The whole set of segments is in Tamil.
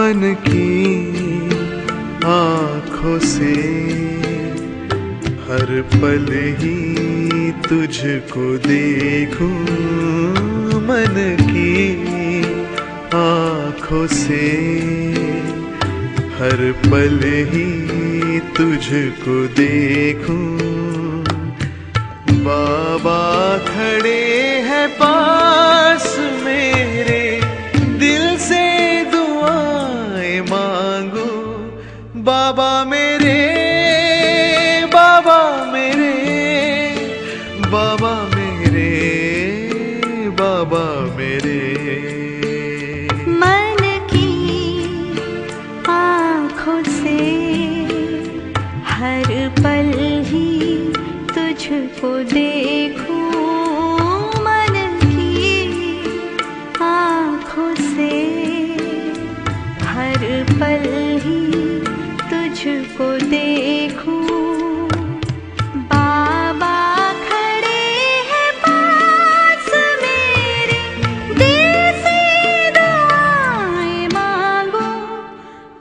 मन की आँखों से हर पल ही तुझको देखूं, मन की आँखों से हर पल ही तुझको देखूं। बाबा खड़े हैं पास मेरे, दिल से दुआएं मांगो। बाबा मेरे, बाबा मेरे, बाबा मेरे, बाबा मेरे। मन की आँखों से हर पल ही तुझको देखूं, मन की आँखों से हर पल ही तुझको देखूं। बाबा खड़े हैं पास मेरे, दिल से दुआएं मांगो।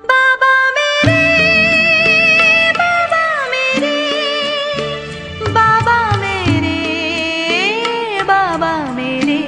बाबा मेरे, बाबा मेरे, बाबा मेरे, बाबा मेरे।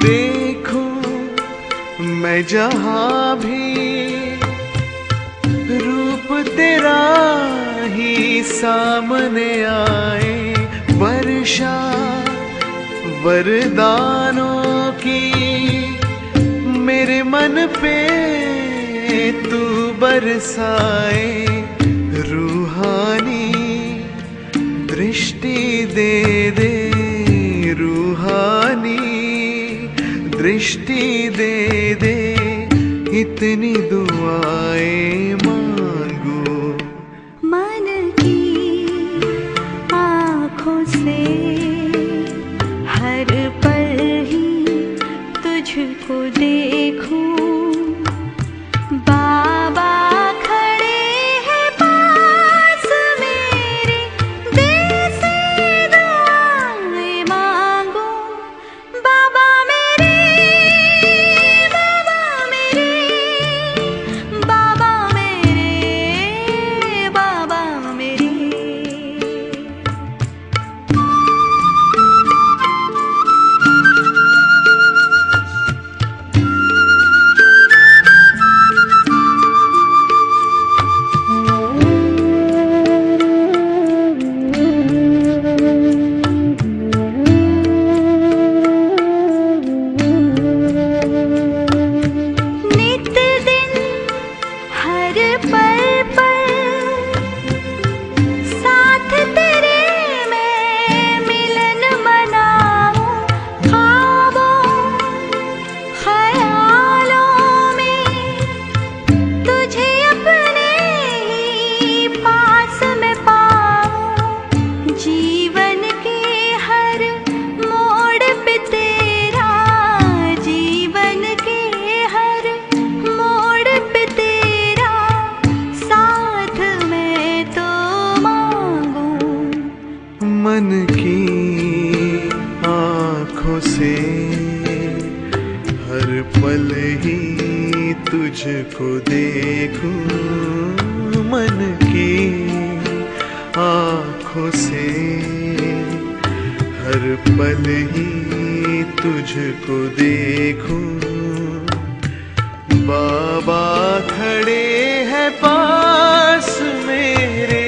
देखूं मैं जहां भी रूप तेरा ही सामने आए, वर्षा वरदानों की मेरे मन पे तू बरसाए। रूहानी दृष्टि दे दे, रूहानी दृष्टि दे दे, इतनी दुआएं मांगो। मन की आँखों से हर पल ही तुझको देखूं। बाबा खड़े हैं पास मेरे, दिल से दुआएं मांगो। बाबा मेरे, बाबा मेरे, बाबा मेरे, बाबा मेरे। नित दिन हर पल पल साथ तेरे मैं मिलन मनाऊं। ख्वाबों ख्यालों में तुझे अपने ही पास में पाऊं। जीवन के हर मोड़ पे तेरा, जीवन के हर मोड़ पे तेरा साथ मैं तो मांगूं। मन की आँखों से हर पल ही तुझको देखूं, मन की आँखों से हर पल ही तुझको देखूं। बाबा खड़े हैं पास मेरे,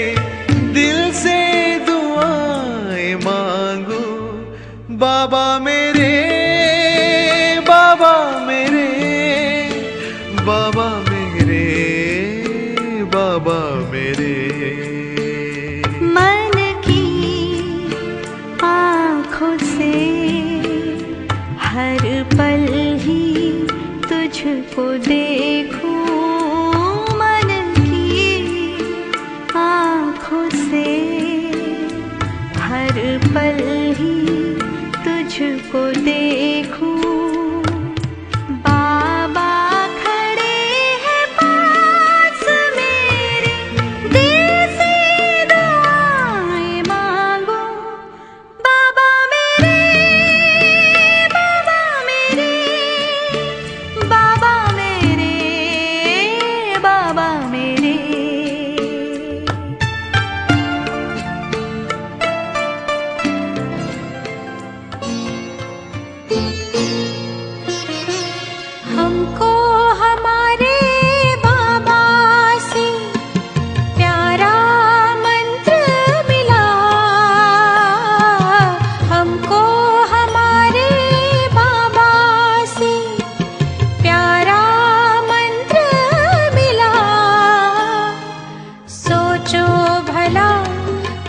दिल से दुआएं मांगो। बाबा मेरे, बाबा मेरे, बाबा मेरे, बाबा मेरे। मन की आँखों से हर पल ही तुझको देखूं, हमको हमारे बाबा से प्यारा मंत्र मिला, हमको हमारे बाबा से प्यारा मंत्र मिला। सोचो भला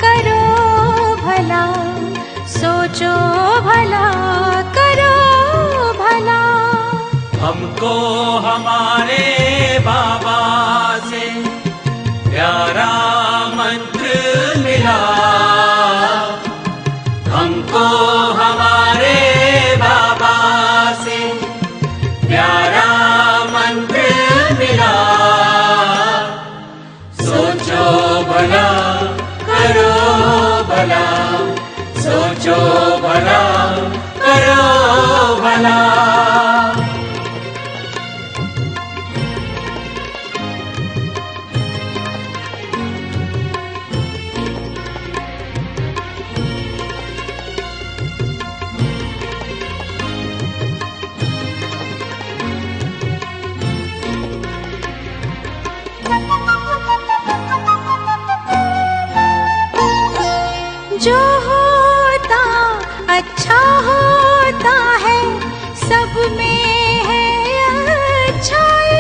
करो भला, सोचो भला करो भला। हमको हमारे बाबा से प्यारा मंत्र मिला, हमको हमारे बाबा से प्यारा मंत्र मिला। सोचो भला करो भला, सोचो भला करो भला। जो होता अच्छा होता है, सब में है अच्छाई।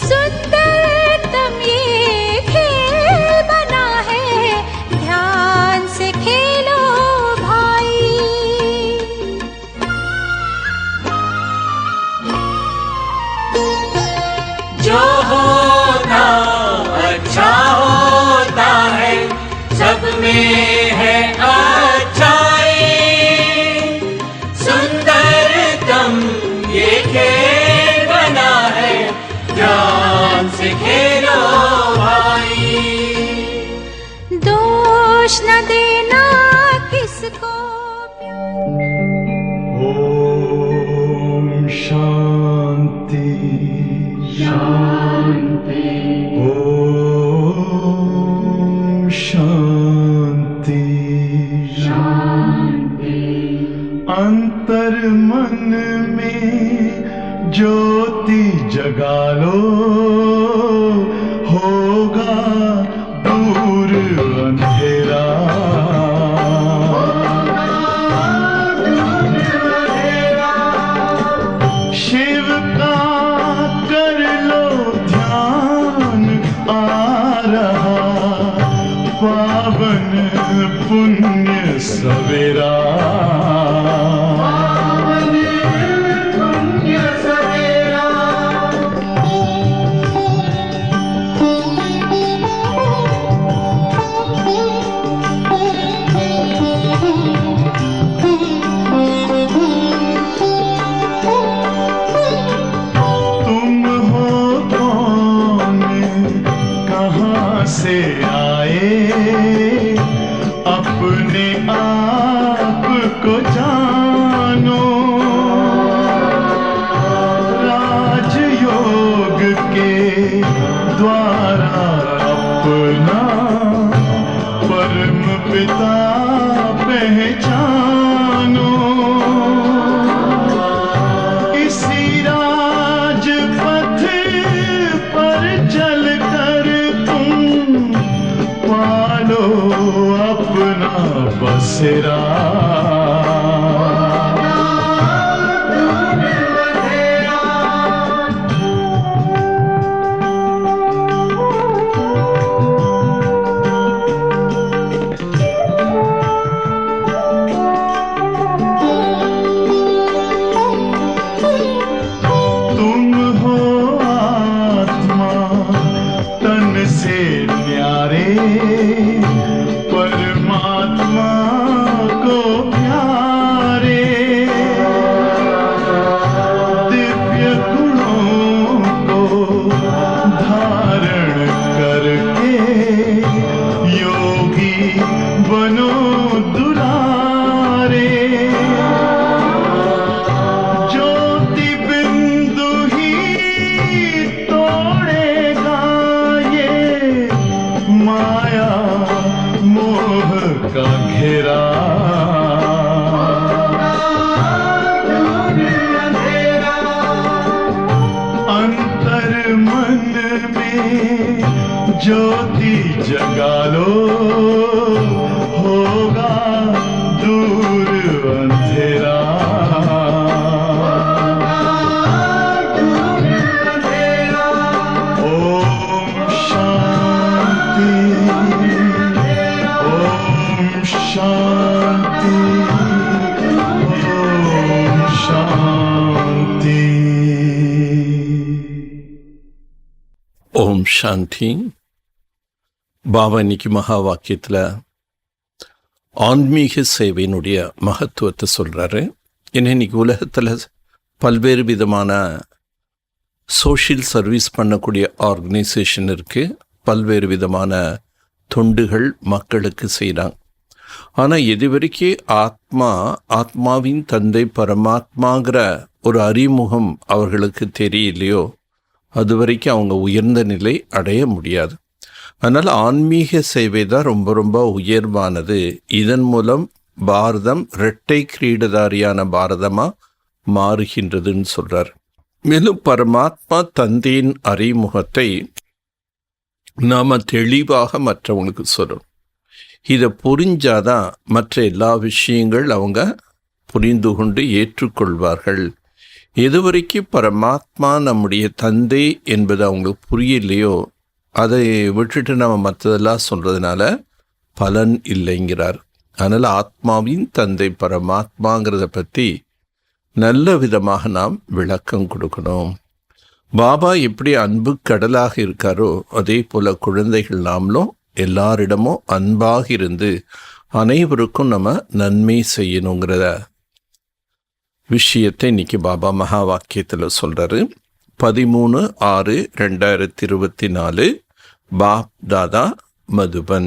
सुंदरतम ये खेल बना है, ध्यान से खेलो भाई। जो होता अच्छा होता है, सब में है अच्छाई। सुंदरतम ये खेल बना है, ध्यान से खेलो भाई। दोष न देना किसको। ओम शांति शांति, ओम शांति शांति। अंतर मन में ज्योति जगा लो, होगा दूर अंधेरा। शिव का कर लो ध्यान, आ रहा पावन पुण्य सवेरा। சாந்தி. பாபா இன்னைக்கு மகா வாக்கியத்தில் ஆன்மீக சேவையினுடைய மகத்துவத்தை சொல்கிறாரு. ஏன்னா இன்னைக்கு உலகத்தில் பல்வேறு விதமான சோஷியல் சர்வீஸ் பண்ணக்கூடிய ஆர்கனைசேஷன் இருக்குது. பல்வேறு விதமான தொண்டுகள் மக்களுக்கு செய்கிறாங்க. ஆனால் எது வரைக்கும் ஆத்மாவின் தந்தை பரமாத்மாங்கிற ஒரு அறிமுகம் அவர்களுக்கு தெரியலையோ அது வரைக்கும் அவங்க உயர்ந்த நிலை அடைய முடியாது. அதனால் ஆன்மீக சேவை தான் ரொம்ப ரொம்ப உயர்வானது. இதன் மூலம் பாரதம் இரட்டை கிரீடதாரியான பாரதமாக மாறுகின்றதுன்னு சொல்கிறார். மேலும் பரமாத்மா தந்தையின் அறிமுகத்தை நாம் தெளிவாக மற்றவங்களுக்கு சொல்லணும். இதை புரிஞ்சாதான் மற்ற எல்லா விஷயங்கள் அவங்க புரிந்து கொண்டு ஏற்றுக்கொள்வார்கள். எதுவரைக்கும் பரமாத்மா நம்முடைய தந்தை என்பது அவங்களுக்கு புரியலையோ அதை விட்டுட்டு நம்ம மற்றதெல்லாம் சொல்கிறதுனால பலன் இல்லைங்கிறார். அதனால் ஆத்மாவின் தந்தை பரமாத்மாங்கிறத பற்றி நல்ல விதமாக நாம் விளக்கம் கொடுக்கணும். பாபா எப்படி அன்பு கடலாக இருக்காரோ அதே போல் குழந்தைகள் நாமளும் எல்லாரிடமும் அன்பாக இருந்து அனைவருக்கும் நம்ம நன்மை செய்யணுங்கிறத விஷயத்தை இன்னைக்கு பாபா மகா வாக்கியத்தில் சொல்கிறாரு. 13/6/2024 बाप दादा मधुबन।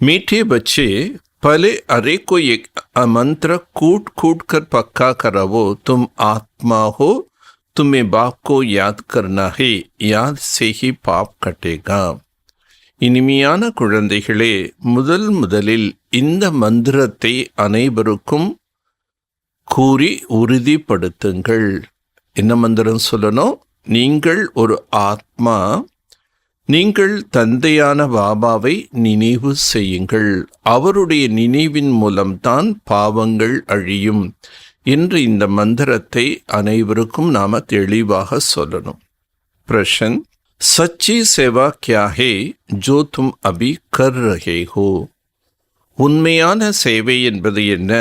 मीठे बच्चे पहले अरे को एक मंत्र कूट कूट कर पक्का करावो, तुम आत्मा हो, तुम्हें बाप को याद करना है, याद से ही पाप कटेगा. இனிமையான குழந்தைகளே, முதலில் இந்த மந்திரத்தை அனைவருக்கும் கூறி உறுதிப்படுத்துங்கள். என்ன மந்திரம் சொல்லணும்? நீங்கள் ஒரு ஆத்மா, நீங்கள் தந்தையான பாபாவை நினைவு செய்யுங்கள், அவருடைய நினைவின் மூலம்தான் பாவங்கள் அழியும் என்று இந்த மந்திரத்தை அனைவருக்கும் நாம தெளிவாக சொல்லணும். प्रश्न, सच्ची सेवा क्या है जो तुम अभी कर रहे हो? உண்மையான சேவை என்பது என்ன?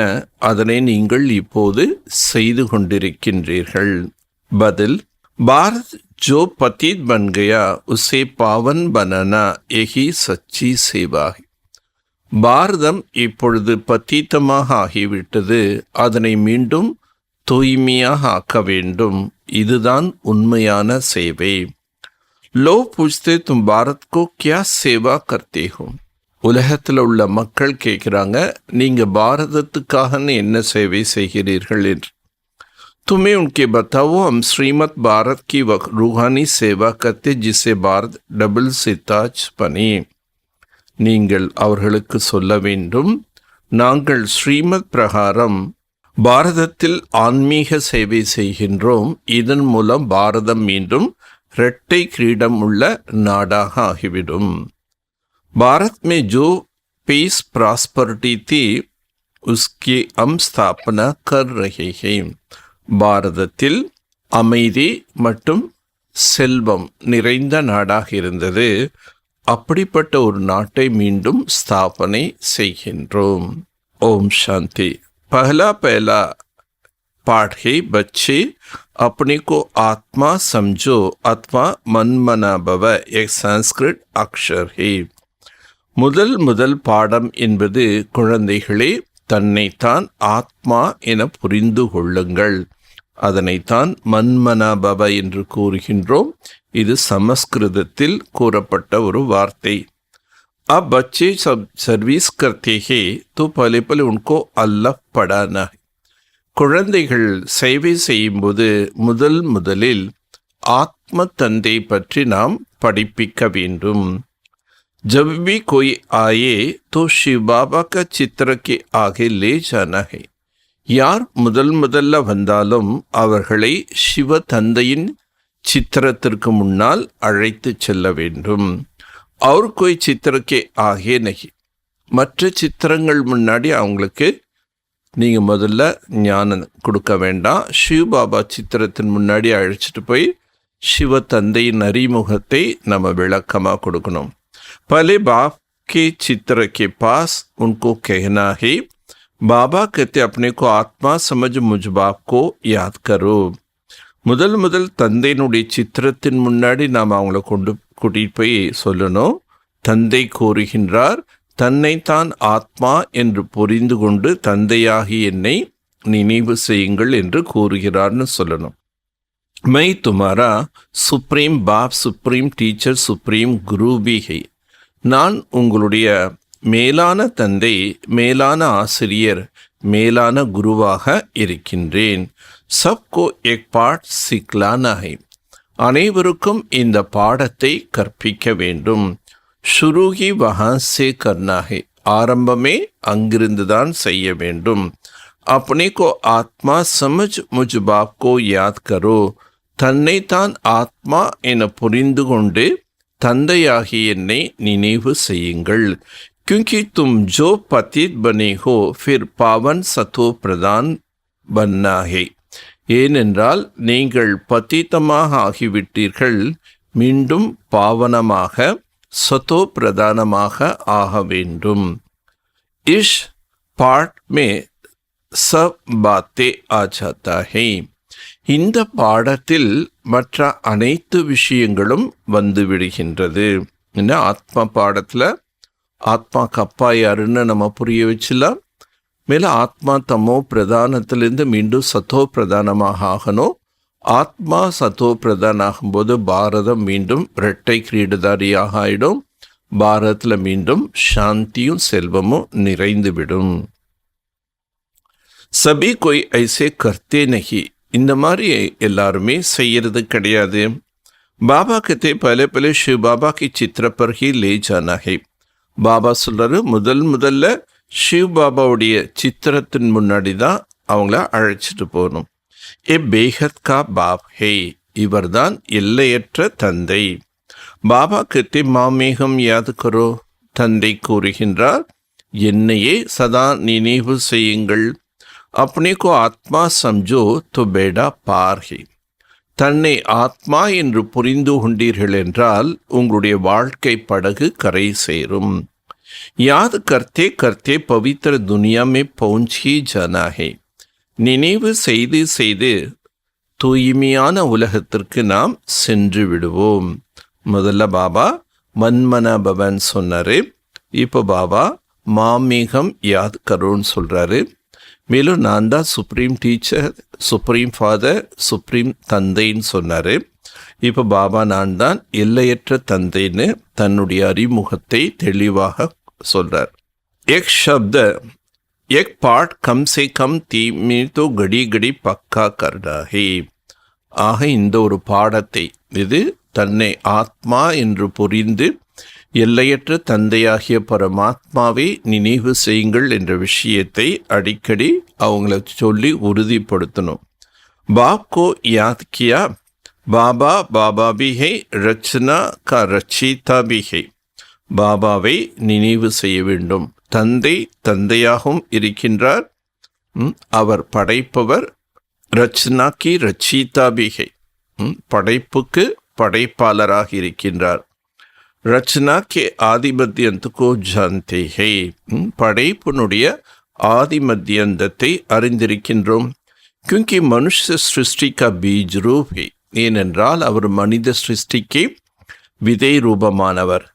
அதனை நீங்கள் இப்போது செய்து கொண்டிருக்கின்றீர்கள். பதில், பாரத் जो पतित बन गया उसे पावन बनाना यही सच्ची सेवा है. பாரதம் இப்பொழுது பத்தீத்தமாக ஆகிவிட்டது, அதனை மீண்டும் தூய்மையாக ஆக்க வேண்டும். இதுதான் உண்மையான சேவை. लोग पूछते तुम भारत को क्या सेवा करते हो? உலகத்தில் உள்ள மக்கள் கேட்குறாங்க, நீங்கள் பாரதத்துக்காக என்ன சேவை செய்கிறீர்கள் என்று. तुम्हें उनके बताओ, हम श्रीमद भारत की रूहानी सेवा करते जिससे भारत डबल सिताज बने. நீங்கள் அவர்களுக்கு சொல்ல வேண்டும், நாங்கள் ஸ்ரீமத் பிரகாரம் பாரதத்தில் ஆன்மீக சேவை செய்கின்றோம். இதன் மூலம் பாரதம் மீண்டும் இரட்டை கிரீடம் உள்ள நாடாக ஆகிவிடும். भारत में जो पीस प्रॉस्पेरिटी थी उसकी हम स्थापना कर रहे हैं. பாரதத்தில் அமைதி மற்றும் செல்வம் நிறைந்த நாடாக இருந்தது, அப்படிப்பட்ட ஒரு நாட்டை மீண்டும் ஸ்தாபனை செய்கின்றோம். ஓம் சாந்தி. पहला पाठ है, बच्चे अपने को आत्मा समझो अथवा मन मना भव. एक संस्कृत अक्षर है. முதல் பாடம் என்பது, குழந்தைகளே தன்னைத்தான் ஆத்மா என புரிந்து கொள்ளுங்கள். அதனைத்தான் மன்மனாபவ என்று கூறுகின்றோம். இது சமஸ்கிருதத்தில் கூறப்பட்ட ஒரு வார்த்தை. अब बच्चे सब सर्विस करते हैं तो पहले उनको अल्लाह पढ़ाना है. குழந்தைகள் சேவை செய்யும்போது முதலில் ஆத்ம தந்தை பற்றி நாம் படிப்பிக்க வேண்டும். जब भी कोई आए तो शिव बाबा का चित्र के आगे ले जाना है. யார் முதல்ல வந்தாலும் அவர்களை சிவ தந்தையின் சித்திரத்திற்கு முன்னால் அழைத்து செல்ல வேண்டும். और कोई चित्र के आगे नहीं. மற்ற சித்திரங்கள் முன்னாடி அவங்களுக்கு நீங்கள் முதல்ல ஞானம் கொடுக்க வேண்டாம். சிவ் பாபா சித்திரத்தின் முன்னாடி அழைச்சிட்டு போய் சிவ தந்தையின் அறிமுகத்தை நம்ம விளக்கமாக கொடுக்கணும். पहले बाप के चित्र के पास उनको कहना है, बाबा कहते अपने को आत्मा समझ मुझ बाप को याद करो. முதல் தந்தையினுடைய சித்திரத்தின் முன்னாடி நாம் அவங்கள கொண்டு கூட்டிட்டு போய் சொல்லணும். தந்தை கூறுகின்றார், தன்னைத்தான் ஆத்மா என்று புரிந்து கொண்டு தந்தையாகி என்னை நினைவு செய்யுங்கள் என்று கூறுகிறார்னு சொல்லணும். மை துமாரா சுப்ரீம் பாப், சுப்ரீம் டீச்சர், சுப்ரீம் குரு பி ஹை. நான் உங்களுடைய மேலான தந்தை, மேலான ஆசிரியர், மேலான குருவாக இருக்கின்றேன். சப்கோ எக் பாட் சிக்லானா ஹை. அனைவருக்கும் இந்த பாடத்தை கற்பிக்க வேண்டும். ஷுருகி வஹான்சே கர்னா ஹை. ஆரம்பமே அங்கிருந்துதான் செய்ய வேண்டும். अपने को आत्मा समझ मुझ बाप को याद करो. தன்னைத்தான் ஆத்மா என புரிந்து கொண்டு தந்தையாகி என்னை நினைவு செய்யுங்கள். क्योंकि तुम जो पतित बने हो फिर पावन सतो प्रदान बनना है. ஏனென்றால் நீங்கள் பतितமாக ஆகிவிட்டீர்கள், மீண்டும் பாவனமாக சதோ பிரதானமாக ஆக வேண்டும். इस पाठ में सब बातें आ जाता है. இந்த பாடத்தில் மற்ற அனைத்து விஷயங்களும் வந்து விடுகின்றது. என்ன ஆத்மா பாடத்தில் ஆத்மா கப்பா யாருன்னு நம்ம புரிய வச்சிடலாம். மேலே ஆத்மா தமோ பிரதானத்திலிருந்து மீண்டும் சத்தோ பிரதானமாக ஆகணும். ஆத்மா சத்தோ பிரதான ஆகும்போது பாரதம் மீண்டும் இரட்டை கிரீடதாரியாக ஆயிடும். பாரதத்தில் மீண்டும் சாந்தியும் செல்வமும் நிறைந்துவிடும். சபி கோய் ஐசே கர்த்தே நஹி. இந்த மாதிரி எல்லாருமே செய்யறது கிடையாது. பாபா கத்தே பல பல சிவ பாபா கி சித்திர பர் ஹி லே ஜானா ஹை. பாபா சொல்றாரு, முதல்ல சிவ பாபாவுடைய சித்திரத்தின் முன்னாடி தான் அவங்கள அழைச்சிட்டு போகணும். ஏ பேஹத் கா பாப் ஹே. இவர்தான் எல்லையற்ற தந்தை. பாபா கத்தே மாமேகம் யாது கரோ. தந்தை கூறுகின்றார், என்னையே சதா நினைவு செய்யுங்கள். अपने को आत्मा समझो तो बेड़ा पार है. தன்னை ஆத்மா என்று புரிந்து கொண்டீர்கள் என்றால் உங்களுடைய வாழ்க்கை படகு கரை சேரும். யாத் கர்த்தே கர்த்தே பவித்திர துனியா மே பவுஞ்சி ஜானா ஹை. நினைவு செய்து செய்து தூய்மையான உலகத்திற்கு நாம் சென்று விடுவோம். முதல்ல பாபா மன்மன பவன் சொன்னாரு. இப்போ பாபா மாமேகம் யாத் கரோன்னு சொல்றாரு. மேலும் நான் தான் supreme teacher, supreme father, supreme தந்தைன்னு சொன்னார். இப்போ பாபா நான் தான் எல்லையற்ற தந்தைன்னு தன்னுடைய அறிமுகத்தை தெளிவாக சொல்கிறார். எக் ஷப்த எக் பாட் கம் சே கம் தீமே தோ கடி கடி பக்கா கர்னா ஹே. ஆக இந்த ஒரு பாடத்தை, இது தன்னை ஆத்மா என்று புரிந்து எல்லையற்ற தந்தையாகிய பரமாத்மாவை நினைவு செய்யுங்கள் என்ற விஷயத்தை அடிக்கடி அவங்கள சொல்லி உறுதிப்படுத்தணும். பாப் கோ யாத் கியா பாபா பாபா பி ஹை, ரச்சனா கா ரச்சிதா பி ஹை. பாபாவை நினைவு செய்ய வேண்டும். தந்தை தந்தையாகவும் இருக்கின்றார், அவர் படைப்பவர். ரச்சனா கி ரச்சிதா பி ஹை, படைப்புக்கு படைப்பாளராக இருக்கின்றார். ரச்சனா கே ஆதிமத்தியந்துக்கோ ஜான்தே ஹை. படைப்பினுடைய ஆதிமத்தியந்தத்தை அறிந்திருக்கின்றோம். क्योंकि மனுஷ சிருஷ்டி கா பீஜ் ரூப் ஹை. ஏனென்றால் அவர் மனித சிருஷ்டிக்கு விதை ரூபமானவர்.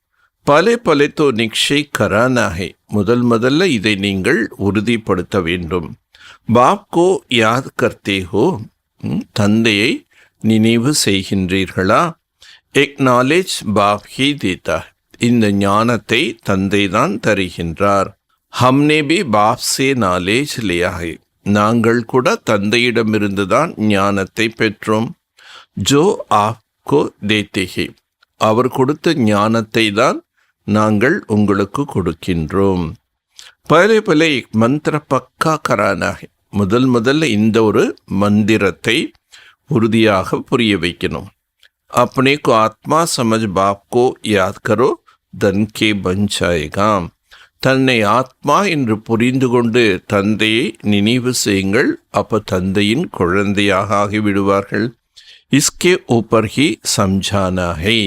பலே பலே தோ நிக்ஷய் கரானா ஹை. முதல்ல இதை நீங்கள் உறுதிப்படுத்த வேண்டும். பாப் கோ யாத் கர்த்தே ஹோ. தந்தையை நினைவு செய்கின்றீர்களா? एक नॉलेज बाप ही देता है. இந்த ஞானத்தை தந்தை தான் தருகின்றார். हमने भी बाप से नॉलेज लिया है. நாங்கள் கூட தந்தையிடமிருந்து தான் ஞானத்தை பெற்றோம். जो आपको देते हैं. அவர் கொடுத்த ஞானத்தை தான் நாங்கள் உங்களுக்கு கொடுக்கின்றோம். பலே பலே மந்திர பக்கா கரானா है. முதல்ல இந்த ஒரு மந்திரத்தை உறுதியாக புரிய வைக்கணும். अपने को आत्मा समझ बाप को याद करो धन के बन जाएगा. தன்னை ஆத்மா என்று புரிந்து கொண்டு தந்தையை நினைவு செய்யுங்கள். அப்போ தந்தையின் குழந்தையாக ஆகிவிடுவார்கள். இஸ்கே ஊப்பர் ஹி சம்ஜானா ஹை.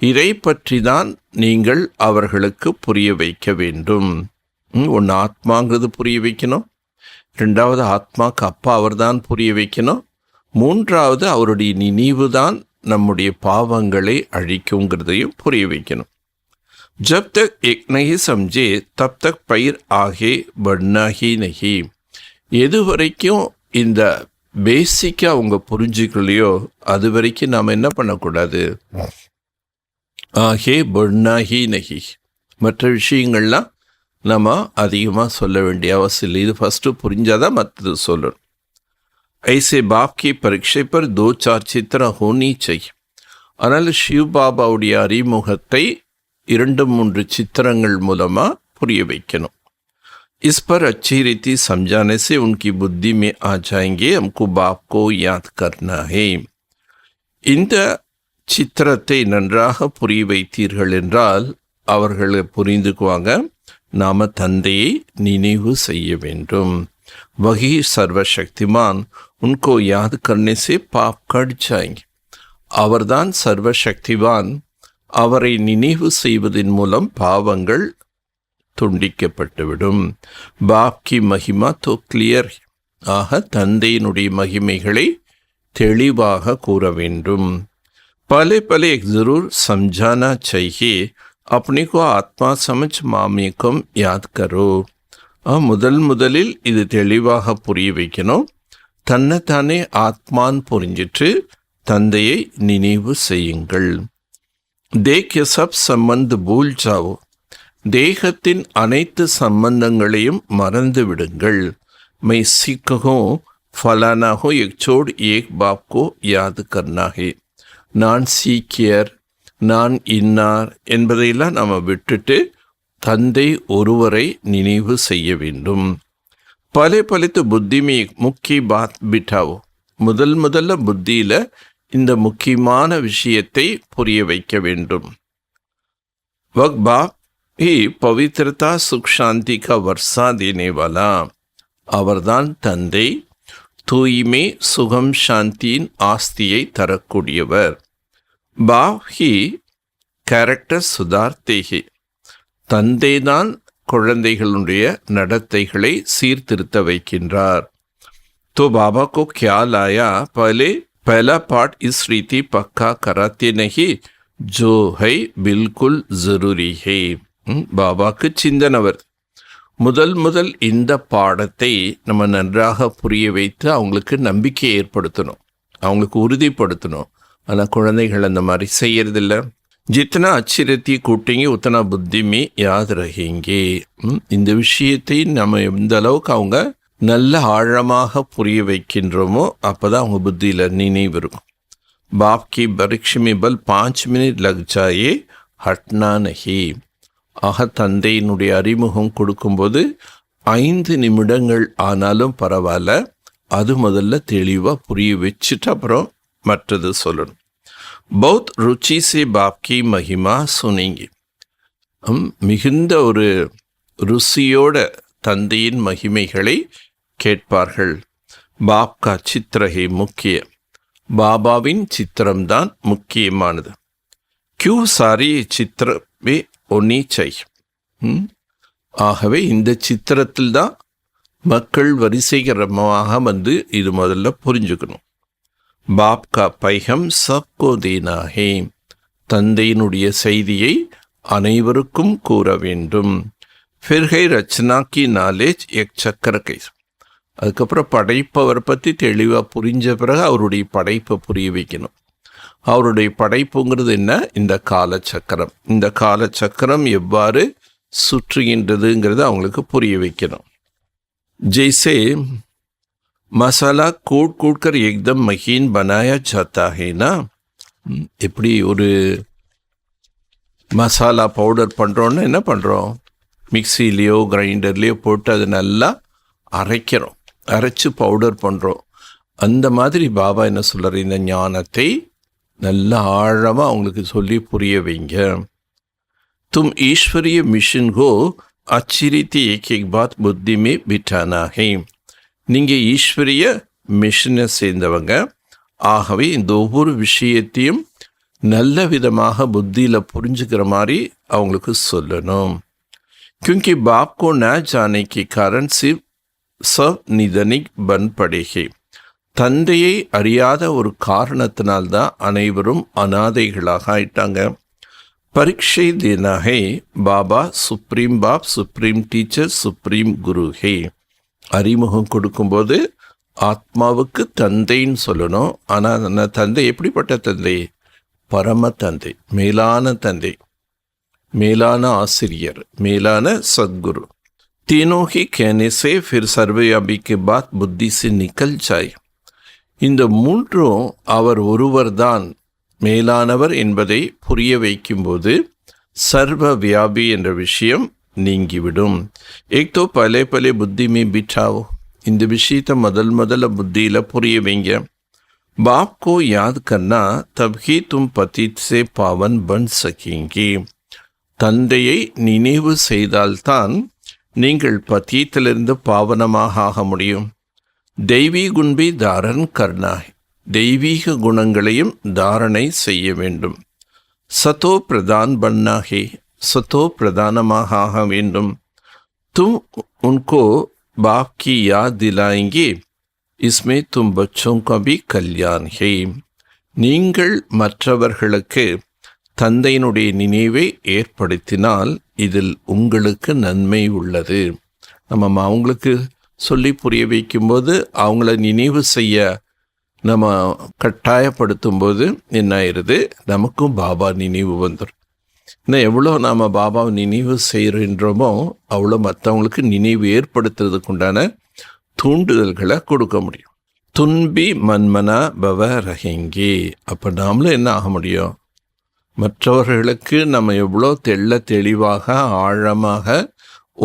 இதை பற்றி தான் நீங்கள் அவர்களுக்கு புரிய வைக்க வேண்டும். ஒன்று ஆத்மாங்கிறது புரிய வைக்கணும். ரெண்டாவது ஆத்மாக்கு அப்பா அவர் தான் புரிய வைக்கணும். மூன்றாவது அவருடைய நினைவு தான் நம்முடைய பாவங்களை அழிக்குங்கிறதையும் புரிய வைக்கணும். जब तक एक नहीं समझे तब तक பயிர் ஆகே बढ़ना ही नहीं. எது வரைக்கும் இந்த பேசிக்காக அவங்க புரிஞ்சுக்கலையோ அது வரைக்கும் நாம் என்ன பண்ணக்கூடாது, ஆகே बढ़ना ही नहीं. மற்ற விஷயங்கள்லாம் நம்ம அதிகமாக சொல்ல வேண்டிய அவசியம் இல்லை. இது ஃபஸ்ட்டு புரிஞ்சாதான் மற்றது சொல்லணும். ऐसे बाप की परीक्षा पर 2-4 चित्र होनी चाहिए. அதனால் சிவ பாபாவுடைய அறிமுகத்தை 2-3 சித்திரங்கள் மூலமாக புரிய வைக்கணும். इस पर अच्छी रीति समझाने से उनकी बुद्धि में आ जाएंगे हमको बाप को याद करना है. இந்த சித்திரத்தை நன்றாக புரிய வைத்தீர்கள் என்றால் அவர்கள் புரிந்துக்குவாங்க, நாம தந்தையை நினைவு செய்ய வேண்டும். वही सर्वशक्तिमान उनको याद करने से पाप कट जाएंगे. அவர்தான் சர்வசக்திவான், அவரை நினைவு செய்வதன் மூலம் பாவங்கள் துண்டிக்கப்பட்டுவிடும். பாப் கி மகிமா தோ கிளியர். ஆக தந்தையினுடைய மகிமைகளை தெளிவாக கூற வேண்டும். पहले पहले एक जरूर समझाना चाहिए, अपने को आत्मा समझ मामेकम याद करो. முதலில் இது தெளிவாக புரிய வைக்கணும். தன்னைத்தானே ஆத்மான் புரிஞ்சிட்டு தந்தையை நினைவு செய்யுங்கள். தேக்கிய சப் சம்பந்த பூல் ஜாவோ. தேகத்தின் அனைத்து சம்பந்தங்களையும் மறந்து விடுங்கள். மை சிக்கோ ஃபலானாகோ எக் சோட் ஏக் பாப்கோ யாது கர்னாகே. நான் சீக்கியர், நான் இன்னார் என்பதையெல்லாம் நாம் விட்டுட்டு தந்தை ஒருவரை நினைவு செய்ய வேண்டும். பலே பலித்து புத்திமே முக்கிய பாத் பிட்டாவோ. முதல்ல புத்தியில் இந்த முக்கியமான விஷயத்தை புரிய வைக்க வேண்டும். वह बाप ही पवित्रता सुख शांति का वर्षा देने वाला. அவர்தான் தந்தை தூய்மை சுகம் சாந்தியின் ஆஸ்தியை தரக்கூடியவர். பாப் ஹி கேரக்டர் சுதார்த்தேகி. தந்தைதான் குழந்தைகளுடைய நடத்தைகளை சீர்திருத்த வைக்கின்றார். तो बाबा को ख्याल आया, पहला पाठ इस रीति पक्का कराते नहीं जो है बिल्कुल जरूरी है. பாபாக்கு சிந்தனவர். முதல் இந்த பாடத்தை நம்ம நன்றாக புரிய வைத்து அவங்களுக்கு நம்பிக்கை ஏற்படுத்தணும், அவங்களுக்கு உறுதிப்படுத்தணும். ஆனால் குழந்தைகள் அந்த மாதிரி செய்யறதில்ல. जितना अच्छी रहती கூட்டிங்க உத்தனா புத்திமே யாத் ரஹேங்கே. இந்த விஷயத்தை நம்ம எந்த அளவுக்கு அவங்க நல்ல ஆழமாக புரிய வைக்கின்றோமோ அப்போதான் அவங்க புத்தியில் நினைவு இருக்கும். பாப் கி பரீட்சை में बल 5 मिनट लग जाए हटना नहीं. ஆக தந்தையினுடைய அறிமுகம் கொடுக்கும்போது 5 நிமிடங்கள் ஆனாலும் பரவாயில்ல, அது முதல்ல தெளிவாக புரிய வச்சுட்டு அப்புறம் மற்றது சொல்லணும். बहुत रुचि से बाप की महिमा सुनेंगे. மிகுந்த ஒரு ருசியோட தந்தையின் மகிமைகளை கேட்பார்கள். பாப் கா சித்திரஹே முக்கிய. பாபாவின் சித்திரம்தான் முக்கியமானது. கியூ சாரி சித்திரமே ஒன்னி செய். ஆகவே இந்த சித்திரத்தில் தான் மக்கள் வரிசைகரமாக வந்து இது முதல்ல புரிஞ்சுக்கணும். பாப் கா பைகம் சப்கோ தேனா ஹே. தந்தையினுடைய செய்தியை அனைவருக்கும் கூற வேண்டும். ஃபிர்ஹை ரச்சனா கி நாலேஜ் எக் சக்கர கை. அதுக்கப்புறம் படைப்பவர் பற்றி தெளிவாக புரிஞ்ச பிறகு அவருடைய படைப்பை புரிய வைக்கணும். அவருடைய படைப்புங்கிறது என்ன? இந்த காலச்சக்கரம். இந்த காலச்சக்கரம் எவ்வாறு சுற்றுகின்றதுங்கிறத அவங்களுக்கு புரிய வைக்கணும். ஜெய்சே மசாலா कूट कर एकदम महीन बनाया जाता है ना. எப்படி ஒரு மசாலா பவுடர் பண்ணுறோன்னு என்ன பண்ணுறோம், மிக்சிலேயோ கிரைண்டர்லேயோ போட்டு அதை நல்லா அரைக்கிறோம், அரைச்சி பவுடர் பண்ணுறோம். அந்த மாதிரி பாபா என்ன சொல்கிறார், இந்த ஞானத்தை நல்ல ஆழமாக அவங்களுக்கு சொல்லி புரிய வைங்க. தும் ஈஸ்வரிய மிஷன் கோ अच्छी रीति एक एक बात बुद्धि में बिठाना है. நீங்கள் ஈஸ்வரிய மிஷனை சேர்ந்தவங்க. ஆகவே இந்த ஒவ்வொரு விஷயத்தையும் நல்ல விதமாக புத்தியில் புரிஞ்சுக்கிற மாதிரி அவங்களுக்கு சொல்லணும். क्योंकि बाप को न जाने के कारण सिर्फ सब निधनिक बन पड़े हैं. தந்தையை அறியாத ஒரு காரணத்தினால்தான் அனைவரும் அனாதைகளாக ஆயிட்டாங்க. பரீட்சை தேனா ஹே பாபா, சுப்ரீம் பாப், சுப்ரீம் டீச்சர், சுப்ரீம் குரு ஹே. அறிமுகம் கொடுக்கும்போது ஆத்மாவுக்கு தந்தைன்னு சொல்லணும். ஆனால் அந்த தந்தை எப்படிப்பட்ட தந்தை? பரம தந்தை, மேலான தந்தை, மேலான ஆசிரியர், மேலான சத்குரு. तीनों ही कहने से फिर सर्वव्यापी के बाद बुद्धि से निकल जाए. இந்த மூன்றும் அவர் ஒருவர்தான் மேலானவர் என்பதை புரிய வைக்கும்போது சர்வ வியாபி என்ற விஷயம் நீங்கிவிடும். ஏக் தோ பலே பலே புத்தி மே பிட்டாவோ. இந்த விஷயத்தை முதல்ல புத்தியில் புரிய வைங்க. பாப் கோ யாத் கர்னா தப்ஹி தும் பதீத் சே பாவன் பன் சகேங்கி. தந்தையை நினைவு செய்தால்தான் நீங்கள் பதீத்திலிருந்து பாவனமாக ஆக முடியும். தெய்வீ குண்பி தாரன் கர்னா. தெய்வீக குணங்களையும் தாரணை செய்ய வேண்டும். சதோ பிரதான் பன்னாகே. சதோ பிரதானமாக ஆக வேண்டும். தும் உன்கோ பாப் கி யாத் திலாயேங்கே. இஸ்மே தும் பச்சோं का भी கல்யாண் ஹே. நீங்கள் மற்றவர்களுக்கு தந்தையினுடைய நினைவை ஏற்படுத்தினால் இதில் உங்களுக்கு நன்மை உள்ளது. நம்ம அவங்களுக்கு சொல்லி புரிய வைக்கும்போது அவங்கள நினைவு செய்ய நம்ம கட்டாயப்படுத்தும் போது என்ன ஆயிடுது? நமக்கும் பாபா நினைவு வந்துடும். இன்னும் எவ்வளோ நாம் பாபாவை நினைவு செய்கின்றோமோ அவ்வளோ மற்றவங்களுக்கு நினைவு ஏற்படுத்துறதுக்கு உண்டான தூண்டுதல்களை கொடுக்க முடியும். துன்பி மன்மனா பவ ரஹேங்கே. அப்போ நாமளும் என்ன ஆக முடியும்? மற்றவர்களுக்கு நம்ம எவ்வளோ தெளிவாக ஆழமாக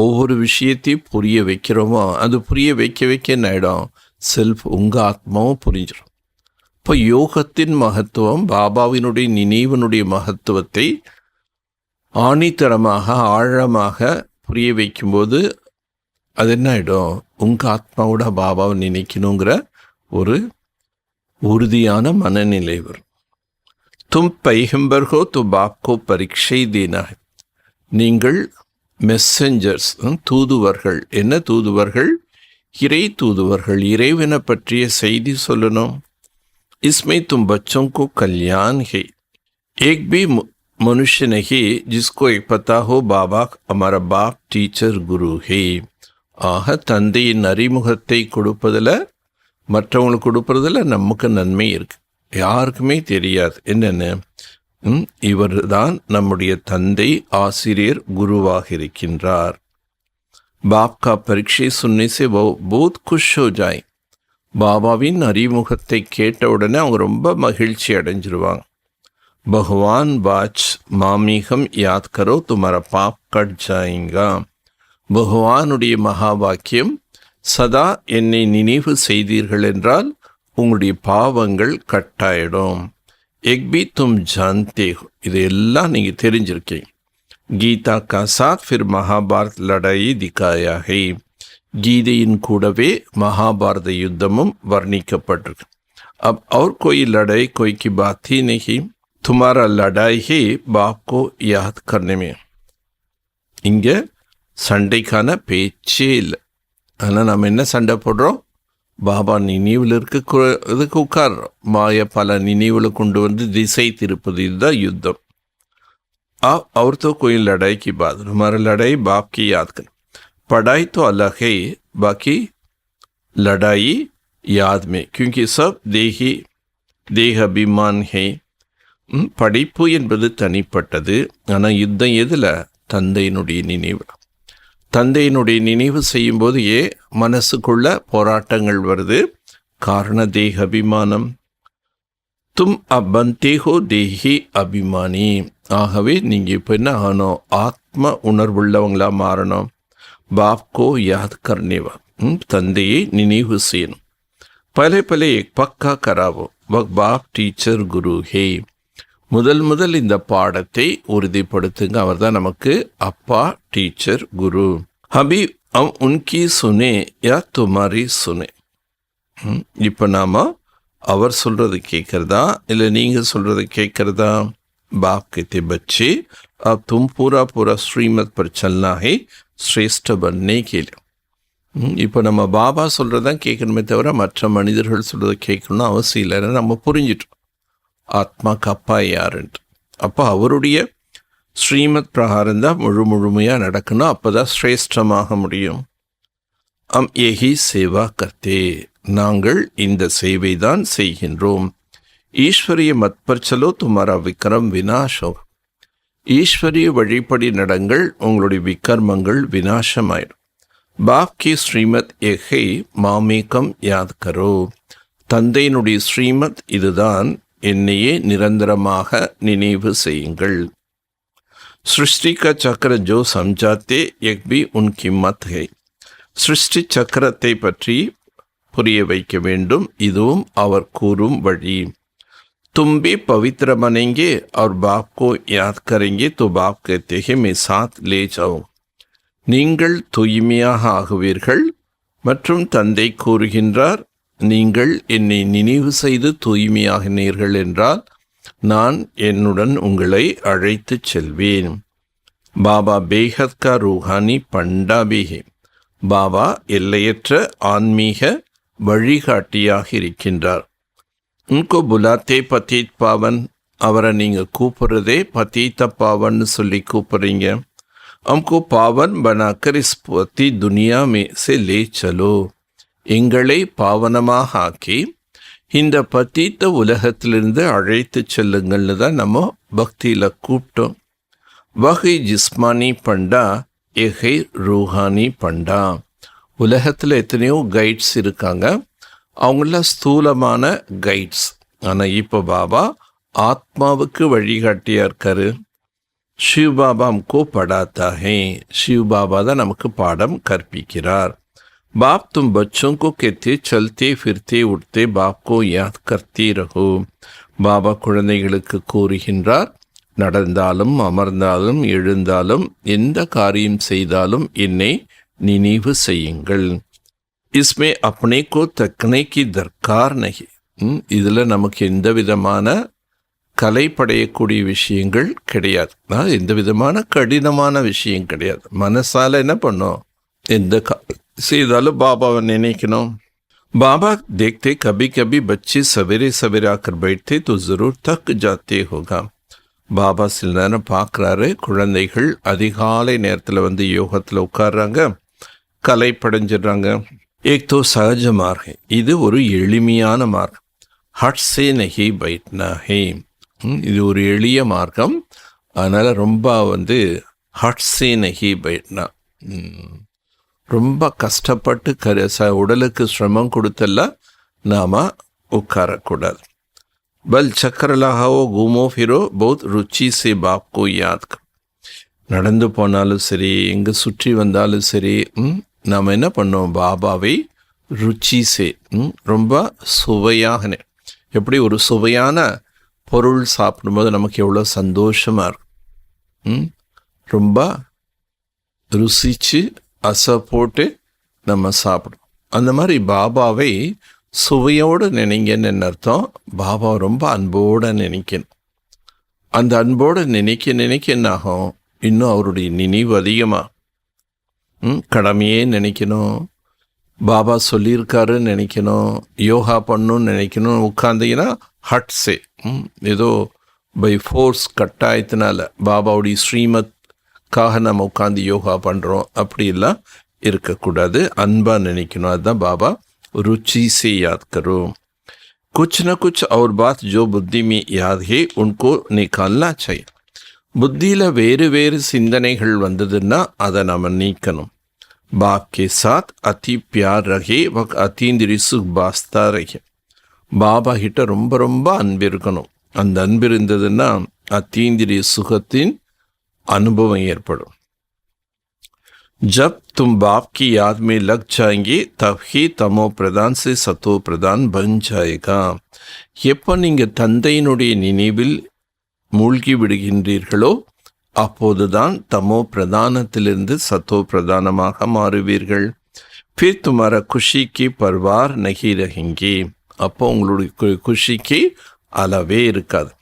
ஒவ்வொரு விஷயத்தையும் புரிய வைக்கிறோமோ அது புரிய வைக்க என்ன ஆகிடும்? செல்ஃப் உங்கள் ஆத்மாவும் புரிஞ்சிடும். இப்போ யோகத்தின் மகத்துவம், பாபாவினுடைய நினைவினுடைய மகத்துவத்தை ஆணித்தரமாக ஆழமாக புரிய வைக்கும்போது அது என்ன ஆகிடும்? உங்கள் ஆத்மாவோட பாபாவை நினைக்கணுங்கிற ஒரு உறுதியான மனநிலை வரும். तुम पैगंबर हो तो बाप को परीक्षा देना है. நீங்கள் மெசஞ்சர்ஸ், தூதுவர்கள். என்ன தூதுவர்கள்? இறை தூதுவர்கள். இறைவனை பற்றிய செய்தி சொல்லணும். इसमें तुम बच्चों को कल्याण है. एक भी मनुष्य नहीं जिसको एक पता हो बाबा हमारा बाप டீச்சர் குரு ஹே. ஆக தந்தையின் அறிமுகத்தை கொடுப்பதில், மற்றவங்களுக்கு கொடுப்பதில் நமக்கு நன்மை இருக்கு. யாருக்குமே தெரியாது என்னென்னு. இவர் தான் நம்முடைய தந்தை, ஆசிரியர், குருவாக இருக்கின்றார். பாப் கா பரீட்சை சுன்னை சே बहुत खुश हो जाए. பாபாவின் அறிமுகத்தை கேட்டவுடனே அவங்க ரொம்ப மகிழ்ச்சி அடைஞ்சிருவாங்க. பகவான் பாச் மாமீகம் யாத் கரோ துமாரா பாப் கட் ஜாயேங்கா. பகவானுடைய மகா வாக்கியம், சதா என்னை நினைவு செய்தீர்கள் என்றால் உங்களுடைய பாவங்கள் கட்டாயிடும். எக்பி தும் ஜான்தே ஹோ. இதையெல்லாம் நீங்கள் தெரிஞ்சிருக்கீங்க. கீதா கா சாத் ஃபிர் மகாபாரத் லடாயி திகாயா ஹை. கீதையின் கூடவே மகாபாரத யுத்தமும் வர்ணிக்கப்பட்டிருக்கு. अब और कोई लड़ाई कोई की बात ही नहीं. तुम्हारा लड़ाई ही बाप को याद करने में. இங்கே சண்டைக்கான பேச்சே இல்லை. ஆனால் நம்ம என்ன சண்டை போடுறோம்? பாபா நினைவில் இதுக்கு உட்கார்றோம். மாய பல நினைவில் கொண்டு வந்து திசை திருப்பது. இதுதான் யுத்தம். और तो कोई लड़ाई की बात. हमारा लड़ाई बाप की याद कर. पढ़ाई तो अलग है, बाकी लड़ाई याद में, क्योंकि सब देह अभिमान है. படிப்பு என்பது தனிப்பட்டது. ஆனால் யுத்தம் எதில்? தந்தையினுடைய நினைவு. தந்தையினுடைய நினைவு செய்யும்போது மனசுக்குள்ள போராட்டங்கள் வருது. காரண தேக அபிமானம். தும் அப்பந்தே ஹோ தேஹி அபிமானி. ஆகவே நீங்கள் இப்போ என்ன ஆகணும்? ஆத்ம உணர்வுள்ளவங்களா மாறணும். பாப்கோ யாத் கர்னேவா. தந்தையை நினைவு செய்யணும். பலே பலே பக்கா கராவோ. பாப் டீச்சர் குரு ஹே. முதல் இந்த பாடத்தை உறுதிப்படுத்துங்க. அவர் தான் நமக்கு அப்பா, டீச்சர், குரு. அபி हम उनकी सुने या तुम्हारी सुने. இப்போ நாம் அவர் சொல்கிறது கேட்குறதா இல்லை நீங்கள் சொல்கிறது கேட்குறதா? बाप कहते बच्चे अब तुम पूरा श्रीमत पर चलना है श्रेष्ठ बनने के लिए. இப்போ நம்ம பாபா சொல்கிறதான் கேட்கணுமே தவிர மற்ற மனிதர்கள் சொல்கிறத கேட்கணும்னு அவசியம் இல்லை. ஏன்னா நம்ம புரிஞ்சிட்டோம் ஆத்மாக்கு அப்பா யாருன்ட்டு. அப்போ அவருடைய ஸ்ரீமத் பிரகாரம் தான் முழுமையாக நடக்கணும். அப்போ தான் சிரேஷ்டமாக முடியும். ஏஹி சேவா கர்த்தே, நாங்கள் இந்த சேவை தான் செய்கின்றோம். ஈஸ்வரிய மத்பர்ச்சலோ துமாரா விக்ரம் வினாஷோ, ஈஸ்வரிய வழிப்படி நடங்கள், உங்களுடைய விக்ரமங்கள் வினாசமாயிடும். பாப் கி ஸ்ரீமத் எஹை மாமேகம் யாத் கரோ, தந்தையினுடைய ஸ்ரீமத் இதுதான், என்னையே நிரந்தரமாக நினைவு செய்யுங்கள். சிருஷ்டி கா சக்கர ஜோ சம்ஜாத்தே எக் பி உன்கி மத் ஹை, சிருஷ்டி சக்கரத்தை பற்றி புரிய வைக்க வேண்டும், இதுவும் அவர் கூறும் வழி. तुम भी पवित्र बनेंगे और बाप को याद करेंगे तो बाप कहते हैं मैं साथ ले जाऊं. நீங்கள் தூய்மையாக ஆகுவீர்கள் மற்றும் தந்தை கூறுகின்றார், நீங்கள் என்னை நினைவு செய்து தூய்மையாகினீர்கள் என்றால் நான் என்னுடன் உங்களை அழைத்துச் செல்வேன். பாபா பேஹத் கா ரூஹானி பண்டா பேஹே, பாபா எல்லையற்ற ஆன்மீக வழிகாட்டியாக இருக்கின்றார். உनको बुलाते पतित पावन, அவரை நீங்கள் கூப்பிட்றதே பதீத்த பாவன்னு சொல்லி கூப்பிட்றீங்க. हमको पावन बनाकर इस पति दुनिया में से ले चलो, எங்களை பாவனமாக ஆக்கி இந்த பதீத்த உலகத்திலிருந்து அழைத்து செல்லுங்கள்னு தான் நம்ம பக்தியில் கூப்பிட்டோம். வகை ஜிஸ்மானி பண்டா எகை ரூஹானி பண்டா. உலகத்தில் எத்தனையோ கைட்ஸ் இருக்காங்க, அவங்கள ஸ்தூலமான கைட்ஸ். ஆனால் இப்போ பாபா ஆத்மாவுக்கு வழிகாட்டியாக இருக்காரு. शिव बाबा हमको पढ़ाता है, शिव बाबा தான் நமக்கு பாடம் கற்பிக்கிறார். बाप तुम बच्चों को कहते चलते फिरते उठते बाप को याद करते रहो, பாபா குழந்தைகளுக்கு கூறுகின்றார், நடந்தாலும் அமர்ந்தாலும் எழுந்தாலும் எந்த காரியம் செய்தாலும் என்னை நினைவு செய்யுங்கள். इसमें अपने को तकने की दरकार नहीं, இதில் நமக்கு எந்த விதமான கலைப்படையக்கூடிய விஷயங்கள் கிடையாது, எந்த விதமான கடினமான விஷயம் கிடையாது. மனசால என்ன பண்ணோம், எந்த செய்தாலும் பாபாவை நினைக்கணும். பாபா देखते कभी कभी बच्चे सवेरे सवेरे आकर बैठते तो जरूर थक जाते होगा. பாபா சில நேரம் பார்க்குறாரு, குழந்தைகள் அதிகாலை நேரத்தில் வந்து யோகத்தில் உட்கார்றாங்க, கலைப்படைஞ்சிடுறாங்க. ஏக் தோ சகஜ மார்க்கம், இது ஒரு எளிமையான மார்க்கம். ஹட் சே நஹி பைட்னா ஹே, இது ஒரு எளிய மார்க்கம். அதனால் ரொம்ப வந்து ஹட் சே நஹி பைட்னா, ரொம்ப கஷ்டப்பட்டு உடலுக்கு சிரமம் கொடுத்தெல்லாம் நாம் உட்காரக்கூடாது. பல் சக்கரலாகவோ கூமோ ஃபிரோ பௌத் ருச்சி சே பாப் கோ யாத் கரோ, நடந்து போனாலும் சரி எங்கே சுற்றி வந்தாலும் சரி நாம் என்ன பண்ணோம், பாபாவை ருச்சி சே, ரொம்ப சுவையாக. எப்படி ஒரு சுவையான பொருள் சாப்பிடும்போது நமக்கு எவ்வளோ சந்தோஷமாக இருக்கும், ரொம்ப ருசிச்சு அசை போட்டு நம்ம சாப்பிடுவோம். அந்த மாதிரி பாபாவை சுவையோடு நினைங்கன்னு அர்த்தம். பாபாவை ரொம்ப அன்போடு நினைக்கணும். அந்த அன்போடு நினைக்க என்ன ஆகும், இன்னும் அவருடைய நினைவு அதிகமாக. கடமையே நினைக்கணும், பாபா சொல்லியிருக்காருன்னு நினைக்கணும், யோகா பண்ணணும்னு நினைக்கணும். உட்காந்திங்கன்னா ஹட்ஸே, ஏதோ பை ஃபோர்ஸ் கட்டாயத்தினால பாபாவுடைய ஸ்ரீமத்காக நம்ம உட்காந்து யோகா பண்ணுறோம் அப்படிலாம் இருக்கக்கூடாது. அன்பாக நினைக்கணும். அதுதான் பாபா रुचि से याद करो. कुछ न कुछ और बात जो बुद्धि में याद है उनको निकालना चाहिए. புத்தியில் வேறு வேறு சிந்தனைகள் வந்ததுன்னா அதை நம்ம நீக்கணும். பாப் கே சாத் அதி பியார் ரஹே வக் அத்தீந்திரி சுக் பாஸ்தா ரஹே, பாபா கிட்ட ரொம்ப ரொம்ப அன்பு இருக்கணும். அந்த அன்பு இருந்ததுன்னா அத்தீந்திரிய சுகத்தின் அனுபவம் ஏற்படும். जब तुम बाप की याद में लग जाएंगे तब ही तमो प्रधान से सतो प्रधान बन जाएगा. எப்போ நீங்கள் தந்தையினுடைய நினைவில் மூழ்கி விடுகின்றீர்களோ அப்போதுதான் தமோ பிரதானத்திலிருந்து சத்தோ பிரதானமாக மாறுவீர்கள். फिर तुम्हारा खुशी की परवार नहीं रहेंगी, அப்போ உங்களுடைய खुशी அளவே இருக்காது.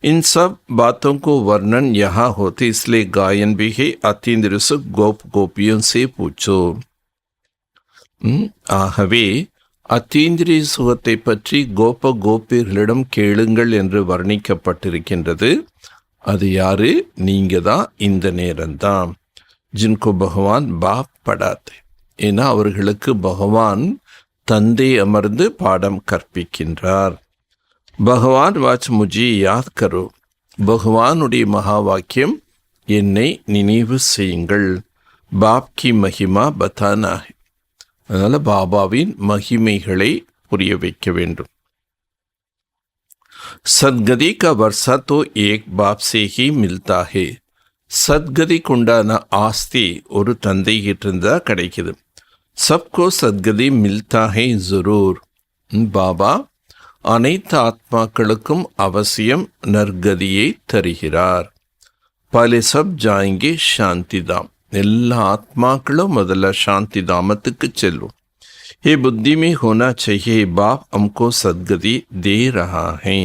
इन सब बातों को वर्णन यहाँ होते इसलिए गायन भी है. अतीन्द्र सुख गोप गोपियों से पूछो. ஆகவே அத்தீந்திரிய சுகத்தை பற்றி கோபியர்களிடம் கேளுங்கள் என்று வர்ணிக்கப்பட்டிருக்கின்றது. அது யாரு? நீங்க தான். இந்த நேரம்தான் ஜின்கோ பகவான் பாப் படாதே. ஏன்னா அவர்களுக்கு பகவான் தந்தை அமர்ந்து பாடம் கற்பிக்கின்றார். பகவான் வாச் முஜி யாத் கரோ. பகவானுடைய மகா வாக்கியம், என்னை நினைவு செய்யுங்கள். பாப் கி மகிமா பதானா. அதனால பாபாவின் மகிமைகளை புரிய வைக்க வேண்டும். சத்கதி கா வர்ஷா தோ ஏக் பாப் சே ஹி மில்தா ஹே. சத்கதிக்குண்டான ஆஸ்தி ஒரு தந்தை கிட்ட இருந்தா கிடைக்குது. சப்கோ சத்கதி மில்தா ஹே ஜரூர். பாபா அனைத்து ஆத்மாக்களுக்கும் அவசியம் நற்கதியை தருகிறார். பலே சப் ஜாயங்கே சாந்திதாம். எல்லா ஆத்மாக்களும் முதல்ல சாந்தி தாமத்துக்கு செல்லும். ये बुद्धि में होना चाहिए, बाप हमको सद्गति दे रहा है.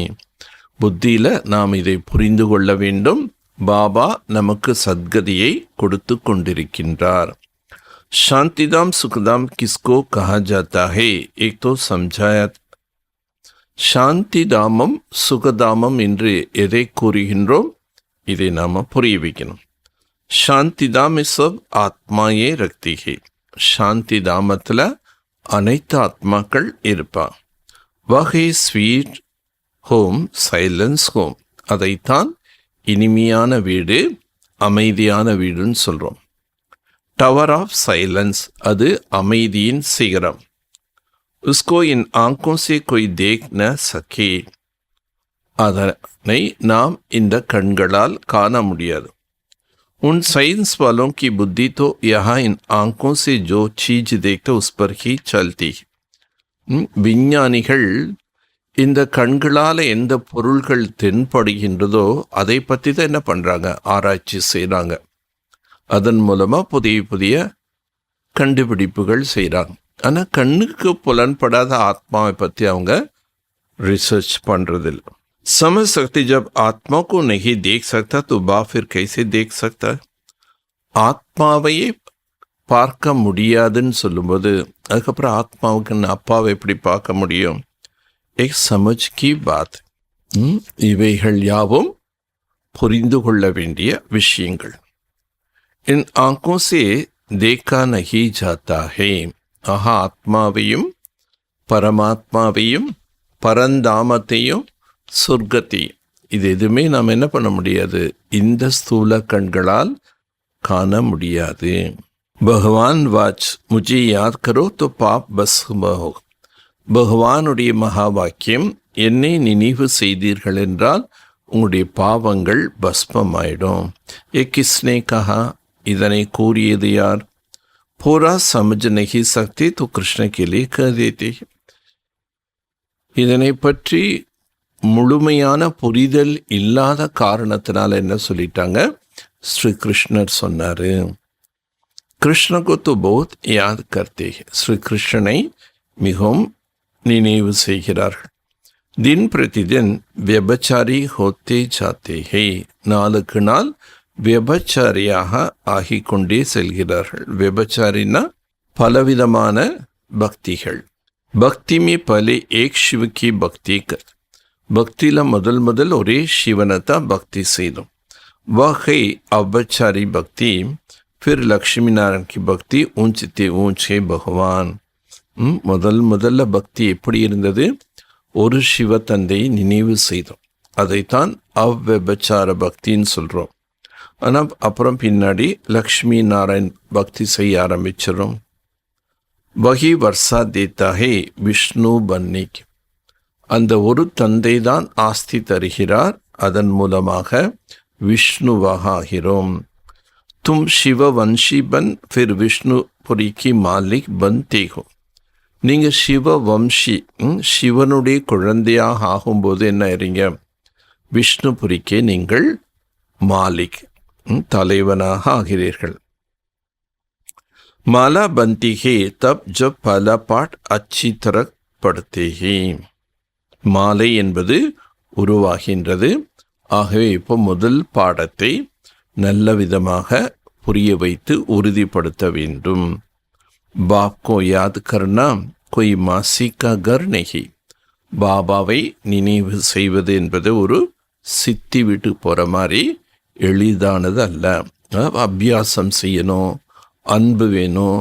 புத்தியில நாம் இதை புரிந்து கொள்ள வேண்டும். பாபா நமக்கு சத்கதியை கொடுத்து கொண்டிருக்கின்றார். சாந்திதாம் சுகதாம் கிஸ்கோ கஹா ஜாத்தா ஹே? ஏக் தோ சம்ஜாயா. சாந்தி தாமம் சுகதாமம் என்று எதை கூறுகின்றோம்? இதை நாம புரிய வைக்கணும். சாந்தி தாம் சப் ஆத்மாயே ரக்தி ஹே. சாந்தி தாமத்துல அனைத்து ஆத்மாக்கள் இருப்பா. வகை ஸ்வீட் ஹோம், சைலன்ஸ் ஹோம். அதைத்தான் இனிமையான வீடு, அமைதியான வீடுன்னு சொல்றோம். டவர் ஆஃப் சைலன்ஸ், அது அமைதியின் சிகரம். உஸ்கோ இன் ஆங்கோ சே கோய் தேக் ந சகே. அதனை நாம் இந்த கண்களால் காண முடியாது. उन साइंस वालों की बुद्धि तो यहाँ इन आंखों से जो चीज देखते उस पर ही चलती. விஞ்ஞானிகள் இந்த கண்களால் எந்த பொருள்கள் தென்படுகின்றதோ அதை பற்றி தான் என்ன பண்ணுறாங்க? ஆராய்ச்சி செய்கிறாங்க. அதன் மூலமாக புதிய புதிய கண்டுபிடிப்புகள் செய்கிறாங்க. ஆனால் கண்ணுக்கு புலன்படாத ஆத்மாவை பற்றி அவங்க ரிசர்ச் பண்ணுறதில்லை. समझ सकते जब आत्मा को नहीं देख सकता तो बाप फिर कैसे देख सकता? ஆத்மாவையே பார்க்க முடியாதுன்னு சொல்லும்போது அதுக்கப்புறம் ஆத்மாவுக்கு அப்பாவை எப்படி பார்க்க முடியும்? எக் சமஜ் கி பாத். இவைகள் யாவும் புரிந்து கொள்ள வேண்டிய விஷயங்கள். இன் ஆங்கோ சே தேக்கா நஹி ஜாத்தா ஹே. ஆஹா, ஆத்மாவையும் பரமாத்மாவையும் பரந்தாமத்தையும் சொர்க்கத்தை, இது எதுவுமே நாம் என்ன பண்ண முடியாது? இந்த ஸ்தூல கண்களால் காண முடியாது. பகவான் வாச் முஜே யாத் கரோ தோ பாப் பஸ் பஹோ. பகவானுடைய மகா வாக்கியம், என்னை நினைவு செய்தீர்கள் என்றால் உங்களுடைய பாவங்கள் பஸ்மமாயிடும். ஏ கிஸ்னே கஹா? இதனை கூறியது யார்? பூரா சமஜ் நஹி சக்தி தோ கிருஷ்ண கேலே கஹ் தேதே. இதனை பற்றி முழுமையான புரிதல் இல்லாத காரணத்தினால என்ன சொல்லிட்டாங்க? ஸ்ரீ கிருஷ்ணர் சொன்னாரு. கிருஷ்ணக்கு தோ பௌத் யாத் கர்த்தே. ஸ்ரீ கிருஷ்ணனை மிகவும் நினைவு செய்கிறார்கள். தின் பிரதிதின் வியபச்சாரி ஹோத்தே ஜாத்தே ஹே. நாளுக்கு நாள் வியபச்சாரியாக ஆகிக்கொண்டே செல்கிறார்கள். வியபச்சாரின்னா பலவிதமான பக்திகள். பக்தி மே பலே ஏக் சிவ கி பக்தி கர். பக்தியில் முதல் ஒரே சிவனை தான் பக்தி செய்தோம். வகை அவ்வச்சாரி பக்தி. फिर லக்ஷ்மி நாராயண் கி பக்தி ஊஞ்சித்தே ஊஞ்சே பகவான். முதல்ல பக்தி எப்படி இருந்தது? ஒரு சிவ தந்தையை நினைவு செய்தோம். அதைத்தான் அவ்வச்சார பக்தின்னு சொல்கிறோம். ஆனால் அப்புறம் பின்னாடி லக்ஷ்மி நாராயண் பக்தி செய்ய ஆரம்பிச்சிடும். வகி வர்ஷா தேத்தாஹே விஷ்ணு பன்னிக். அந்த ஒரு தந்தை தான் ஆஸ்தி தருகிறார். அதன் மூலமாக விஷ்ணுவாக ஆகிறோம். தும் சிவ வம்சி பன் ஃபிர் விஷ்ணு புரிக்கு மாலிக் பன்தே ஹோ. நீங்கள் சிவ வம்சி, சிவனுடைய குழந்தையாக ஆகும்போது என்ன ஆகிறீங்க? விஷ்ணுபுரிக்கே நீங்கள் மாலிக், தலைவனாக ஆகிறீர்கள். மாலா பந்தி ஹே தப் ஜப் பல பாட் அச்சி தரக் படுத்தே ஹே. மாலை என்பது உருவாகின்றது. ஆகவே இப்போ முதல் பாடத்தை நல்ல விதமாக புரிய வைத்து உறுதிப்படுத்த வேண்டும். बाप को याद करना कोई मासी का घर नहीं. பாபாவை நினைவு செய்வது என்பது ஒரு சித்தி விட்டு போகிற மாதிரி எளிதானது அல்ல. அபியாசம் செய்யணும், அன்பு வேணும்,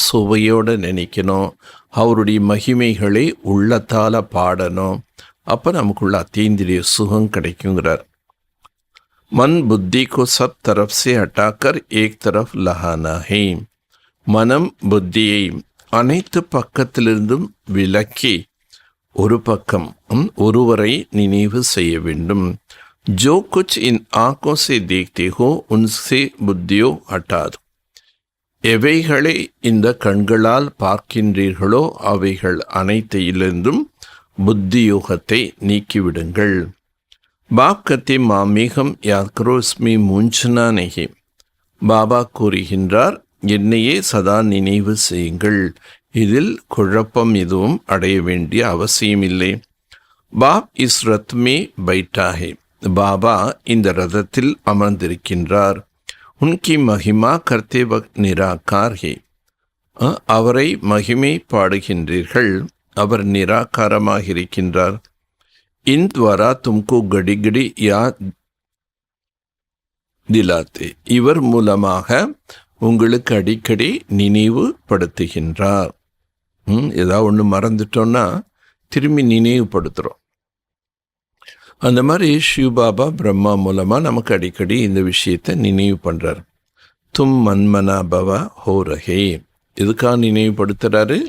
சுவையோடு நினைக்கணும், அவருடைய மகிமைகளை உள்ளத்தால் பாடணும். அப்போ நமக்குள்ள அத்தீந்திரிய சுகம் கிடைக்குங்கிறார். மன் புத்தி को सब तरफ से हटाकर एक तरफ लहाना है. மனம் புத்தியை அனைத்து பக்கத்திலிருந்தும் விலக்கி ஒரு பக்கம் ஒருவரை நினைவு செய்ய வேண்டும். जो कुछ इन आंखों से देखते हो उनसे बुद्धियो हटा दो. எவைகளை இந்த கண்களால் பார்க்கின்றீர்களோ அவைகள் அனைத்திலிருந்தும் புத்தியோகத்தை நீக்கிவிடுங்கள். பாப் கத்தி மாமீகம் யாத்கரோ ஸ்மி மூஞ்சனா நெகி. பாபா கூறுகின்றார், என்னையே சதா நினைவு செய்யுங்கள், இதில் குழப்பம் எதுவும் அடைய வேண்டிய அவசியமில்லை. பாப் இஸ் ரத் மே பைட்டா ஹே. பாபா இந்த ரதத்தில் அமர்ந்திருக்கின்றார். உன்கி மகிமா கர்த்தே வக்த் நிராகார் ஹே. அவரை மகிமை பாடுகின்றீர்கள், அவர் நிராகாரமாக இருக்கின்றார். இன் துவாரா தும்கு கடி கடி யாத் திலாத்தே. இவர் மூலமாக உங்களுக்கு அடிக்கடி நினைவுபடுத்துகின்றார். ஏதாவது ஒன்று மறந்துட்டோன்னா திரும்பி நினைவுபடுத்துகிறோம். அந்த மாதிரி சிவபாபா பிரம்மா மூலமாக நமக்கு அடிக்கடி இந்த விஷயத்தை நினைவு பண்ணுறார். தும் மன்மனா பவ ஹோ ரஹே. எதுக்காக நினைவுபடுத்துகிறாரு?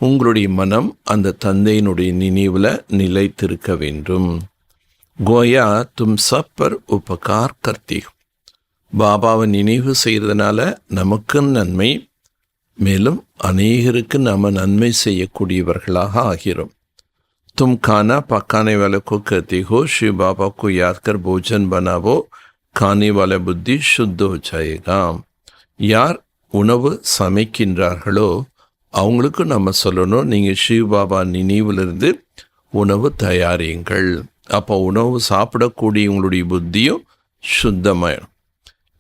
உங்களுடைய மனம் அந்த தந்தையினுடைய நினைவில் நிலைத்திருக்க வேண்டும். கோயா தும் சப் பர் உபகார் கர்த்தி. பாபாவை நினைவு செய்கிறதுனால நமக்கு நன்மை, மேலும் அநேகருக்கு நாம் நன்மை செய்யக்கூடியவர்களாக ஆகிறோம். तुम खाना पकाने वाले को कहते हो, शिव बाबा को याद कर भोजन बनावो, खाने वाला बुद्धि शुद्ध हो जाएगा. யார் உணவு சமைக்கின்றார்களோ அவங்களுக்கு நம்ம சொல்லணும், நீங்கள் சிவ பாபா நினைவிலிருந்து உணவு தயாரியுங்கள். அப்போ உணவு சாப்பிடக்கூடிய உங்களுடைய புத்தியும் சுத்தமாயிடும்.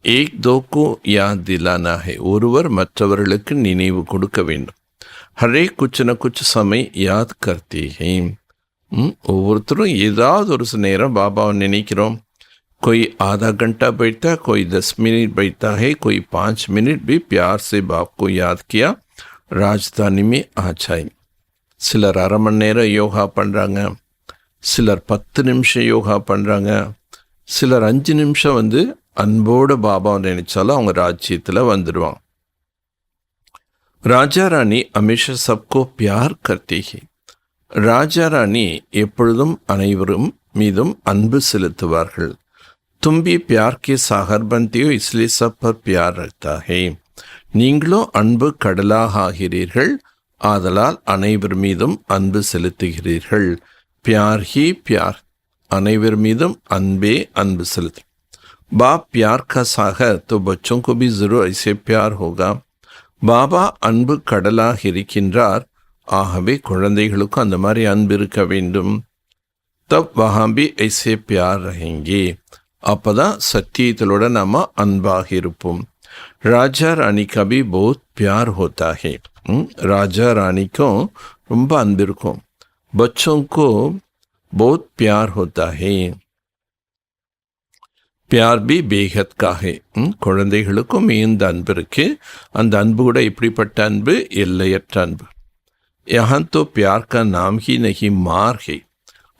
ஏக் தோக்கு யாத் திலானா ஹே. ஒருவர் மற்றவர்களுக்கு நினைவு கொடுக்க வேண்டும். ஹரே குச் ந குச் சமய யாத் கர்த்தே ஹே. ஒவ்வொருத்தரும் ஏதாவது ஒரு நேரம் பாபாவை நினைக்கிறோம். कोई आधा घंटा बैठता, कोई 10 मिनट बैठता है, कोई 5 मिनट भी प्यार से बाप को याद किया राजधानी में आ जाए. சிலர் அரை மணி நேரம் யோகா பண்ணுறாங்க, சிலர் 10 நிமிஷம் யோகா பண்ணுறாங்க, சிலர் 5 நிமிஷம் அன்போடு பாபாவை நினைச்சாலும் அவங்க ராஜ்யத்தில் வந்துடுவாங்க. ராஜா ராணி ஹமேஷா சப்கோ பியார் கர்த்தி ஹை. ராஜா ராணி எப்பொழுதும் அனைவரும் மீதும் அன்பு செலுத்துவார்கள். तुम भी प्यार के सागर बनते हो, इसलिए सब पर प्यार रखता है. நீங்களும் அன்பு கடலாக ஆகிறீர்கள், ஆதலால் அனைவர் மீதும் அன்பு செலுத்துகிறீர்கள். प्यार ही प्यार. அனைவர் மீதும் அன்பே அன்பு செலுத்து. बाप प्यार का सागर, तो बच्चों को भी जरूर ऐसे प्यार होगा. பாபா அன்பு கடலாக இருக்கின்றார், ஆகவே குழந்தைகளுக்கும் அந்த மாதிரி அன்பு இருக்க வேண்டும். தப் வஹாं भी ऐसे प्यार रहेंगे. அப்போதான் சத்தியத்திலோட நாம் அன்பாக இருப்போம். ராஜா ராணிக்கா भी बहुत प्यार होता है. ராஜா ராணிக்கும் ரொம்ப அன்பு இருக்கும். बच्चों को बहुत प्यार होता है. प्यार भी बेहद का है. குழந்தைகளுக்கும் இந்த அன்பு இருக்கு. அந்த அன்பு கூட எப்படிப்பட்ட அன்பு? எல்லையற்ற அன்பு. यहाँ तो प्यार का नाम ही नहीं मार है.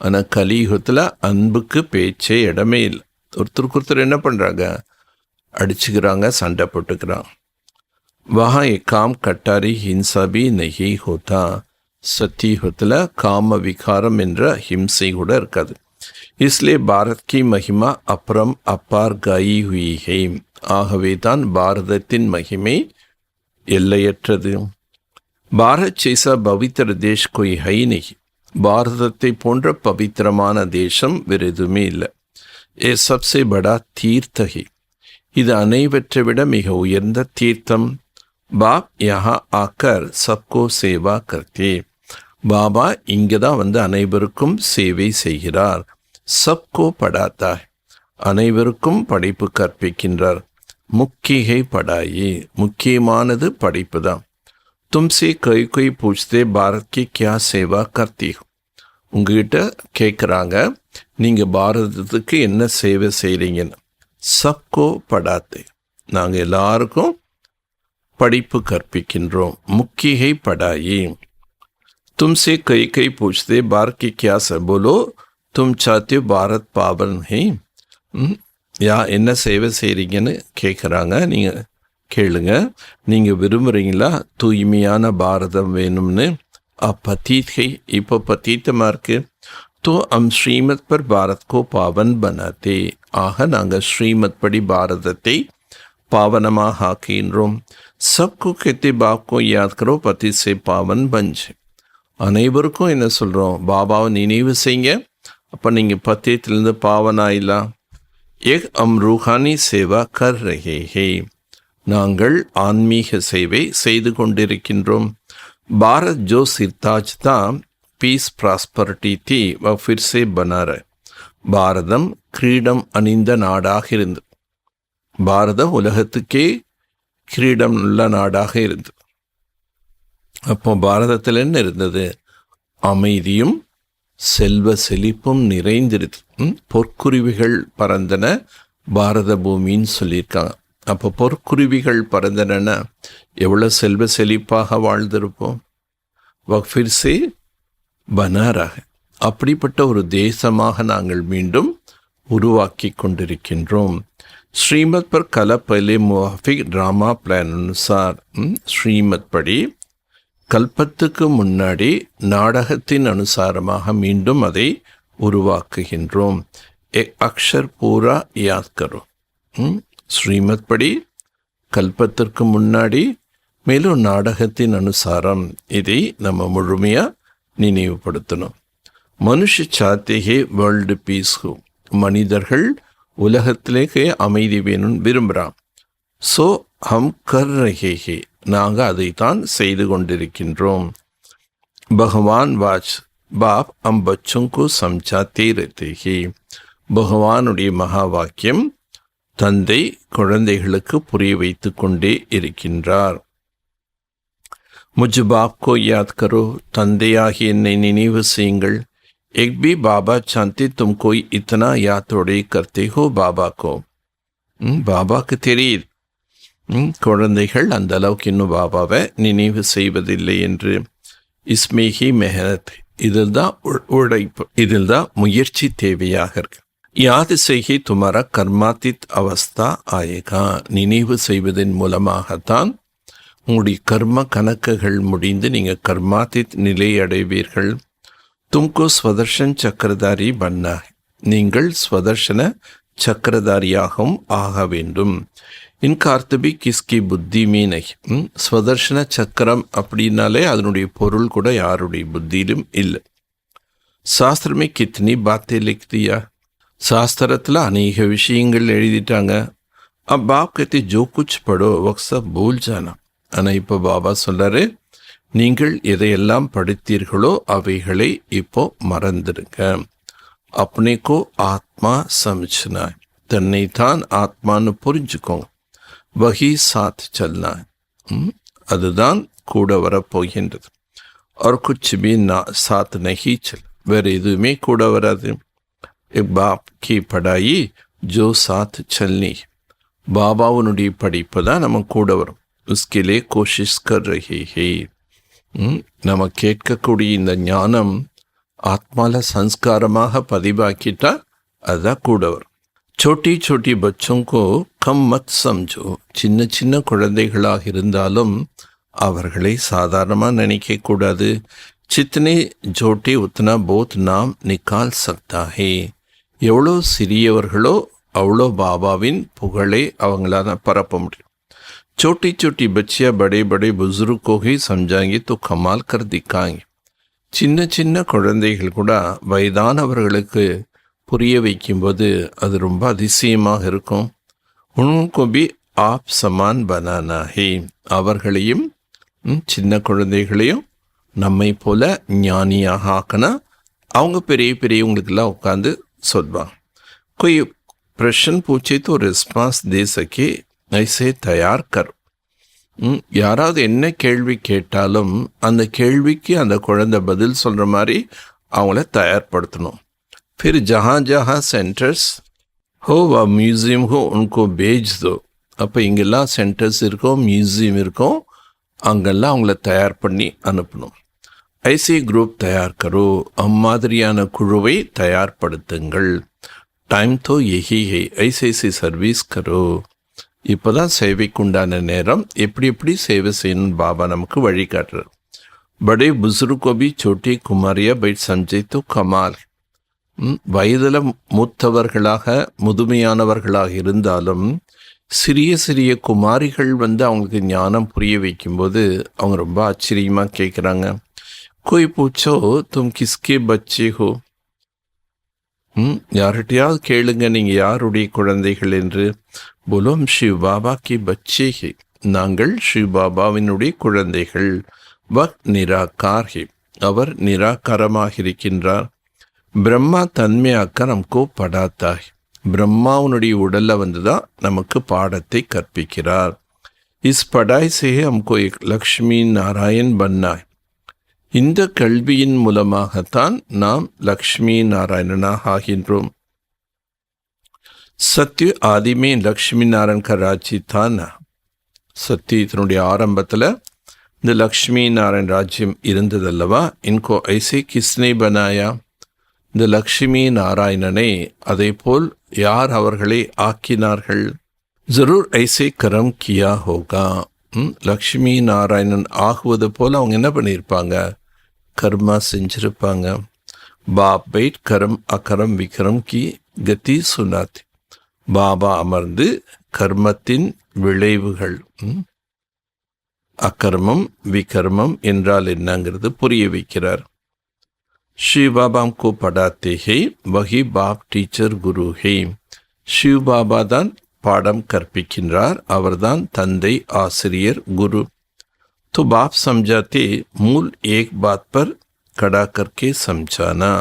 ஆனால் கலியுகத்தில் அன்புக்கு பேச்சே இடமே இல்லை. ஒருத்தருக்கு ஒருத்தர் என்ன பண்ணுறாங்க? அடிச்சுக்கிறாங்க, சண்டை போட்டுக்கிறாங்க. वहाँ एक काम कटारी हिंसा भी नहीं होता. சத்தியுகத்தில் காம விகாரம் என்ற ஹிம்சை கூட இருக்காது. इसलिए भारत की महिमा अपरम अपार गाई हुई है. ஆகவே தான் பாரதத்தின் மகிமை எல்லையற்றது. பாரத் ஜैसा पवित्र देश कोई है ही नहीं. பாரதத்தை போன்ற பவித்திரமான தேசம் வேறு எதுவுமே இல்லை. ஏ சப்சே படா தீர்த்த ஹி. இது அனைவற்றை விட மிக உயர்ந்த தீர்த்தம். பாப் யஹா ஆக்கர் சப்கோ சேவா கர்த்தே. பாபா இங்கே தான் அனைவருக்கும் சேவை செய்கிறார். சப்கோ படாத்தா, அனைவருக்கும் படைப்பு கற்பிக்கின்றார். முக்கியை படாயே, முக்கியமானது படைப்பு தான். तुमसे कोई पूछते भारत की क्या सेवा करती हो. உங்ககிட்ட கேட்குறாங்க, நீங்கள் பாரதத்துக்கு என்ன சேவை செய்கிறீங்கன்னு. சப்கோ படாத்தே, நாங்கள் எல்லாருக்கும் படிப்பு கற்பிக்கின்றோம். முக்கியை படாயி. तुमसे कई पूछते भारत की क्या सब बोलो तुम चाहते हो भारत पावन है. யா என்ன சேவை செய்கிறீங்கன்னு கேட்குறாங்க. நீங்கள் கேளுங்க, நீங்கள் விரும்புகிறீங்களா தூய்மையான பாரதம் வேணும்னு. पतित है, இப்போ பத்தீத்தமாக இருக்கு. तो हम श्रीमत पर भारत को पावन बनाते. ஆக நாங்கள் ஸ்ரீமத் படி பாரதத்தை பாவனமாக ஆக்கின்றோம். सबको कहते बाप को याद करो पति से पावन बन जाए. அனைவருக்கும் என்ன சொல்கிறோம், பாபாவை நினைவு செய்யுங்க, அப்போ நீங்கள் பத்தியத்திலிருந்து பாவனாயிலாம். ஏக் அம் ரூஹானி சேவா கர் ரஹே ஹே, நாங்கள் ஆன்மீக சேவை செய்து கொண்டிருக்கின்றோம். பாரத் ஜோ சிர்தாஜ் தான் பீஸ் ப்ராஸ்பரிட்டி தீ வ ஃபிர் சே பனா ரஹே. பாரதம் கிரீடம் அணிந்த நாடாக இருந்தது. பாரதம் உலகத்துக்கே கிரீடம் உள்ள நாடாக இருந்தது. அப்போ பாரதத்தில் என்ன இருந்தது, அமைதியும் செல்வ செழிப்பும் நிறைந்திருது. பொற்குருவிகள் பறந்தன பாரத பூமின்னு சொல்லியிருக்காங்க. அப்போ பொற்குருவிகள் பறந்தன எவ்வளோ செல்வ செழிப்பாக வாழ்ந்திருப்போம். வக்ஃபிர்சே பனாராக, அப்படிப்பட்ட ஒரு தேசமாக நாங்கள் மீண்டும் உருவாக்கி கொண்டிருக்கின்றோம். ஸ்ரீமத் பர் கல பலே முவாஃபிக் ட்ராமா பிளான் அனுசார், ஸ்ரீமத் படி கல்பத்துக்கு முன்னாடி நாடகத்தின் அனுசாரமாக மீண்டும் அதை உருவாக்குகின்றோம். அக்ஷர் பூரா யாத் கரோ. ஸ்ரீமத் படி கல்பத்திற்கு முன்னாடி, மேலும் நாடகத்தின் அனுசாரம், இதை நம்ம முழுமையாக நினைவுபடுத்தணும். மனுஷ சாத்தியே வேர்ல்டு பீஸ் ஹூ, மனிதர்கள் உலகத்திலேயே அமைதி வேணும்னு விரும்புகிறான். ஸோ ஹம் கர் ரஹே ஹே, நாங்கள் அதைத்தான் செய்து கொண்டிருக்கின்றோம். பகவான் வாச் பாப் ஹம் பச்சோं को समझाते रहते हैं. பகவானுடைய மகா வாக்கியம், தந்தை குழந்தைகளுக்கு புரிய வைத்து கொண்டே இருக்கின்றார். முஜ் பாப் கோ யாத் கரோ, தந்தையாகி என்னை நினைவு செய்யுங்கள். எக் பி பாபா சாந்தி தும் கோய் இத்தனா யாத்தோடே கர்த்தே ஹோ பாபா கோ. பாபாக்கு தெரியுது குழந்தைகள் அந்த அளவுக்கு இன்னும் பாபாவை நினைவு செய்வதில்லை என்று. இஸ்மேஹி மெஹனத், இதில் தான் உழைப்பு, இதில் தான் முயற்சி தேவையாக இருக்கு. யாது செய்கி துமாரா கர்மாத்தித் அவஸ்தா ஆயேகா, நினைவு செய்வதன் மூலமாகத்தான் உங்களுடைய கர்ம கணக்குகள் முடிந்து நீங்கள் கர்மாத்தித் நிலை அடைவீர்கள். தும்கோ ஸ்வதர்ஷன் சக்கரதாரி பன்னா, நீங்கள் ஸ்வதர்ஷன சக்கரதாரியாகவும் ஆக வேண்டும். இன்கா அர்த்தபி கிஸ்கி புத்தி மீனை, ஸ்வதர்ஷன சக்கரம் அப்படின்னாலே அதனுடைய பொருள் கூட யாருடைய புத்தியிலும் இல்லை. சாஸ்திரமே கித்னி பாத்தே லிக்தியா, சாஸ்திரத்தில் அநேக விஷயங்கள் எழுதிட்டாங்க. பாப் கத்தி ஜோ குச் படோ வக்ஸா பூல் ஜானா. ஆனால் இப்போ பாபா சொல்றாரு, நீங்கள் எதையெல்லாம் படித்தீர்களோ அவைகளை இப்போ மறந்துடுங்க. அப்னேக்கோ ஆத்மா சமச்சனா, தன்னைத்தான் ஆத்மான்னு புரிஞ்சுக்கோங்க. வஹி சாத் சல்னா, அதுதான் கூட வரப்போகின்றது. और कुछ भी ना साथ नहीं चल, வேறு எதுவுமே கூட வராது. பாப் கி படாயி ஜோ சாத் சல்னி, பாபாவுனுடைய படிப்பு தான் நம்ம கூட வரும். உஸ்கிலே கோஷிஷ் கர் ரஹே ஹே. நம்ம கேட்கக்கூடிய இந்த ஞானம் ஆத்மால சன்ஸ்காரமாக பதிவாக்கிட்டா அதுதான் கூட வரும். छोटी छोटी बच्चों को कम मत समझो, சின்ன சின்ன குழந்தைகளாக இருந்தாலும் அவர்களை சாதாரணமாக நினைக்கக்கூடாது. சித்தனை ஜோட்டி உத்தனா போத் நாம் நிக்கால் சக்தா ஹே, எவ்வளோ சிறியவர்களோ அவ்வளோ பாபாவின் புகழை அவங்களால பரப்ப முடியும். छोटी छोटी बच्चियाँ बड़े बड़े बुजुर्ग को ही समझाएंगे तो कमाल कर दिखाएंगे. சின்ன சின்ன குழந்தைகள் கூட வயதானவர்களுக்கு புரிய வைக்கும்போது அது ரொம்ப அதிசயமாக இருக்கும். உनको भी आप समान बनाना है, அவர்களையும் சின்ன குழந்தைகளையும் நம்மை போல ஞானியாக ஆக்கணும். அவங்க பெரிய பெரியவங்களுக்கெல்லாம் உட்காந்து சொல்வாங்க. कोई प्रश्न पूछे तो रिस्पांस दे सके ऐसे तैयार कर. யாராவது என்ன கேள்வி கேட்டாலும் அந்த கேள்விக்கு அந்த குழந்தை பதில் சொல்கிற மாதிரி அவங்கள தயார்படுத்தணும். फिर जहाँ जहाँ सेंटर्स हो व म्यूज़ियम हो उनको भेज दो. அப்போ இங்கெல்லாம் சென்டர்ஸ் இருக்கும், மியூசியம் இருக்கும், அங்கெல்லாம் அவங்கள தயார் பண்ணி அனுப்பணும். ஐசி குரூப் தயார் கரோ, அம்மாதிரியான குழுவை தயார்படுத்துங்கள். டைம் தோ எஹி ஹை, ஐசிஐசி சர்வீஸ் கரோ. இப்போ தான் சேவைக்குண்டான நேரம், எப்படி எப்படி சேவை செய்யணும் பாபா நமக்கு வழிகாட்டுறார். படே புசுருக்கோ பி சோட்டி குமாரியா பைட் சம்ஜை தோ கமால். வயதில் மூத்தவர்களாக முதுமையானவர்களாக இருந்தாலும் சிறிய சிறிய குமாரிகள் அவங்களுக்கு ஞானம் புரிய வைக்கும்போது அவங்க ரொம்ப ஆச்சரியமாக கேட்குறாங்க. கோய் பூச்சோ தும் கிஸ்கே பச்சே ஹோ. யார்கிட்டையாவது கேளுங்க, நீங்கள் யாருடைய குழந்தைகள் என்று. போலும் ஷிவ் பாபா கி பச்சே ஹே, நாங்கள் ஷிவ் பாபாவினுடைய குழந்தைகள். வக் நிராகார் ஹே, அவர் நிராகாரமாக இருக்கின்றார். பிரம்மா தன்மையாக்க நமக்கு படாத்தா ஹே, பிரம்மாவுனுடைய உடலில் தான் நமக்கு பாடத்தை கற்பிக்கிறார். இஸ் படாய் சே हमको एक லக்ஷ்மி நாராயண் பன்னா. இந்த கல்வியின் மூலமாகத்தான் நாம் லக்ஷ்மி நாராயணனாக ஆகின்றோம். சத்ய ஆதிமே லக்ஷ்மி நாராயண் கா ராஜ்ய தான். சத்தியத்தினுடைய ஆரம்பத்தில் இந்த லக்ஷ்மி நாராயண் ராஜ்யம் இருந்ததல்லவா. இன்கோ ஐசே கிஸ்னே பனாயா, இந்த லக்ஷ்மி நாராயணனை அதே போல் யார் அவர்களை ஆக்கினார்கள். ஜரூர் ஐசே கரம் கியா ஹோகா. லக்ஷ்மி நாராயணன் ஆகுவது போல் அவங்க என்ன பண்ணியிருப்பாங்க, கர்மா செஞ்சிருப்பாங்க. பாப் பைட் கரம் அகரம் விக்ரம் கி கதி சுனாத். பாபா அமர்ந்து கர்மத்தின் விளைவுகள், அகர்மம் விகர்மம் என்றால் என்னங்கிறது புரிய வைக்கிறார். शिव बाबा को पढ़ाते हैं, वही बाप टीचर गुरु है. शिव बाबा தான் பாடம் கற்பிக்கின்றார், அவர்தான் தந்தை ஆசிரியர் குரு. तो बाप समझाते मूल एक बात पर खड़ा करके समझाना.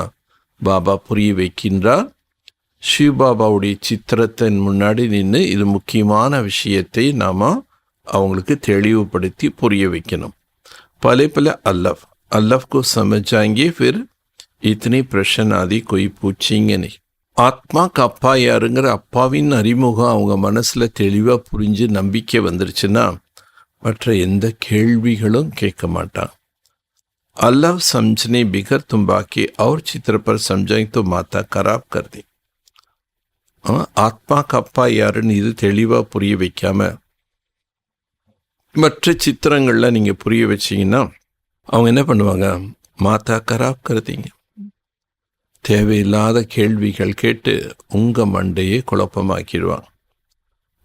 பாபா புரிய வைக்கின்றார். शिव பாபாவுடைய சித்திரத்தின் முன்னாடி நின்று இது முக்கியமான விஷயத்தை நாம் அவங்களுக்கு தெளிவுபடுத்தி புரிய வைக்கணும். पहले पहले अल्लाह को समझ जाएंगे, फिर इतनी प्रश्न आदि कोई पूछेंगे नहीं. ஆத்மாக்கு அப்பா யாருங்கிற அப்பாவின் அறிமுகம் அவங்க மனசில் தெளிவாக புரிஞ்சு நம்பிக்கை வந்துருச்சுன்னா மற்ற எந்த கேள்விகளும் கேட்க மாட்டான். अल्लाह समझने बिगर तुम बाकी और चित्र पर समझाएं तो माता खराब कर दी. ஆத்மாக்கு அப்பா யாருன்னு இது தெளிவாக புரிய வைக்காம மற்ற சித்திரங்களில் நீங்கள் புரிய வச்சிங்கன்னா அவங்க என்ன பண்ணுவாங்க, மாதா கராப் கருதிங்க. தேவையில்லாத கேள்விகள் கேட்டு உங்கள் மண்டையை குழப்பமாக்கிடுவாங்க.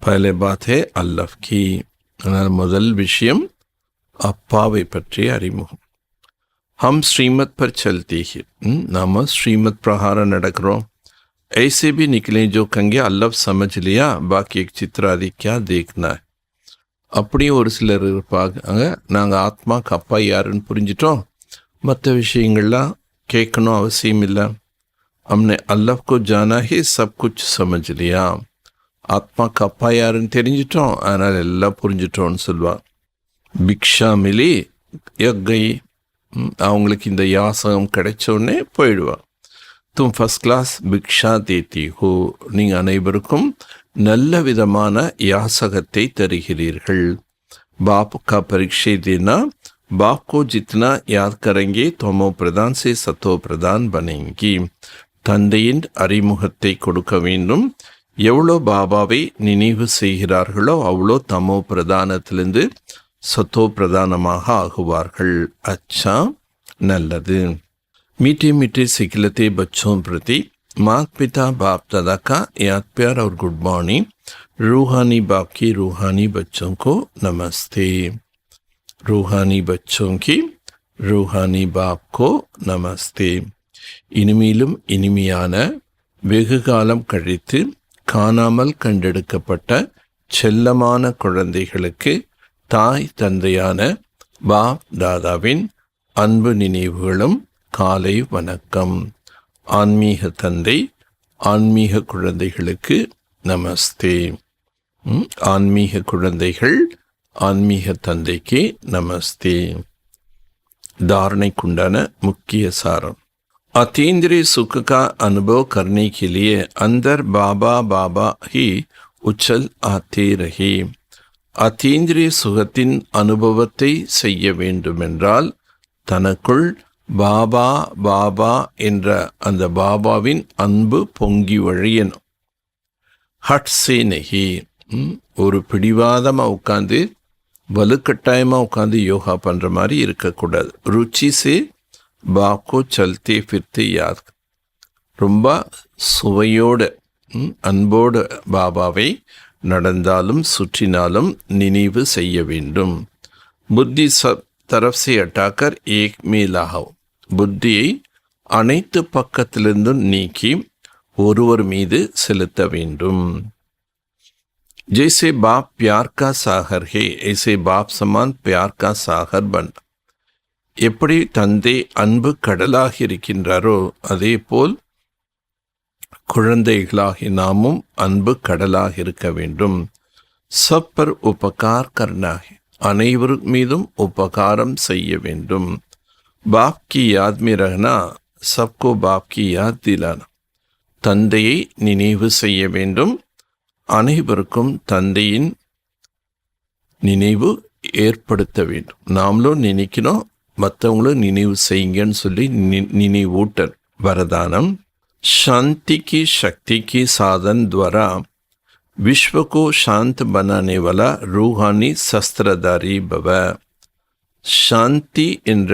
பல பாத்தே அல்லஃப் கி. அதனால் முதல் விஷயம் அப்பாவை பற்றிய அறிமுகம். ஹம் ஸ்ரீமத் பர் சல்தி ஹி, நாம் ஸ்ரீமத் பிரகாரம் நடக்கிறோம். ऐसे भी निकले जो कहेंगे अल्लाह समझ लिया बाकी एक चित्र आदि क्या देखना है. அப்படியும் ஒரு சிலர் இருப்பாங்க, நாங்கள் ஆத்மாக்கு அப்பா யாருன்னு புரிஞ்சிட்டோம், மற்ற விஷயங்கள்லாம் கேட்கணும் அவசியம் இல்லை. हमने अल्लाह को जाना ही सब कुछ समझ लिया. ஆத்மாக்கு அப்பா யாருன்னு தெரிஞ்சிட்டோம், அதனால் எல்லாம் புரிஞ்சிட்டோன்னு சொல்லுவாள். பிக்ஷா மிலி யக்கை, அவங்களுக்கு இந்த யாசகம் கிடைச்சோடனே போயிடுவாள். तुम फर्स्ट क्लास भिक्षा देती हो, நீங்கள் அனைவருக்கும் நல்ல விதமான யாசகத்தை தருகிறீர்கள். बाप का परीक्षा देना, बाप को जितना याद करेंगे तमो प्रधान से सतो प्रधान बनेंगी. தந்தையின் அறிமுகத்தை கொடுக்க வேண்டும். எவ்வளோ பாபாவை நினைவு செய்கிறார்களோ அவ்வளோ தமோ பிரதானத்திலிருந்து சத்தோ பிரதானமாக ஆகுவார்கள். அச்சா, நல்லது. मीठे मीठे सिखलते बच्चों प्रति माता पिता बाप दादा का याद प्यार और गुड मॉर्निंग. रूहानी बाप की रूहानी बच्चों को नमस्ते. रूहानी बच्चों की रूहानी बाप को नमस्ते. இனிமேலும் இனிமையான வெகு காலம் கழித்து காணாமல் கண்டெடுக்கப்பட்ட செல்லமான குழந்தைகளுக்கு தாய் தந்தையான பாப் தாதாவின் அன்பு நினைவுகளும் காலை வணக்கம். ஆன்மீக தந்தை ஆன்மீக குழந்தைகளுக்கு நமஸ்தே. ஆன்மீக குழந்தைகள் ஆன்மீக தந்தைக்கு நமஸ்தே. धारणेकुंडाना मुख्य सारम. अतीन्द्रिय सुख का अनुभव करने के लिए अंदर बाबा बाबा ही उछल आते रहे. अतीन्द्रिय சுகத்தின் அனுபவத்தை செய்ய வேண்டுமென்றால் தனக்குள் பாபா பாபா என்ற அந்த பாபாவின் அன்பு பொங்கி வழியணும். ஹட் சே நஹி, ஒரு பிடிவாதமாக உட்காந்து வலுக்கட்டாயமாக உட்காந்து யோகா பண்ணுற மாதிரி இருக்கக்கூடாது. ருச்சி சே பாப்கோ சல்தே ஃபிர்தே யாத், ரொம்ப சுவையோடு அன்போடு பாபாவை நடந்தாலும் சுற்றினாலும் நினைவு செய்ய வேண்டும். புத்தி சப் தரப் சே அட்டாக்கர் ஏக் மேலாகும், புத்தியை அனைத்து பக்கத்திலிருந்தும் நீக்கி ஒருவர் மீது செலுத்த வேண்டும். जैसे बाप प्यार का सागर है ऐसे बाप समान प्यार का सागर बन. எப்படி தந்தை அன்பு கடலாக இருக்கின்றாரோ அதே போல் குழந்தைகளாகி நாமும் அன்பு கடலாக இருக்க வேண்டும். சப் பர் உபகார் கர்னா है, அனைவர் மீதும் உபகாரம் செய்ய வேண்டும். பாப் கி யாத் में रहना, सबको बाप की याद दिलाना. தந்தையை நினைவு செய்ய வேண்டும், அனைவருக்கும் தந்தையின் நினைவு ஏற்படுத்த வேண்டும். நாமளும் நினைக்கணும், மற்றவங்களும் நினைவு செய்யுங்கன்னு சொல்லி நினைவூட்டல். வரதானம். शांति की शक्ति की साधन द्वारा विश्व को शांत बनाने वाला रूहानी शस्त्रधारी भव. சாந்தி என்ற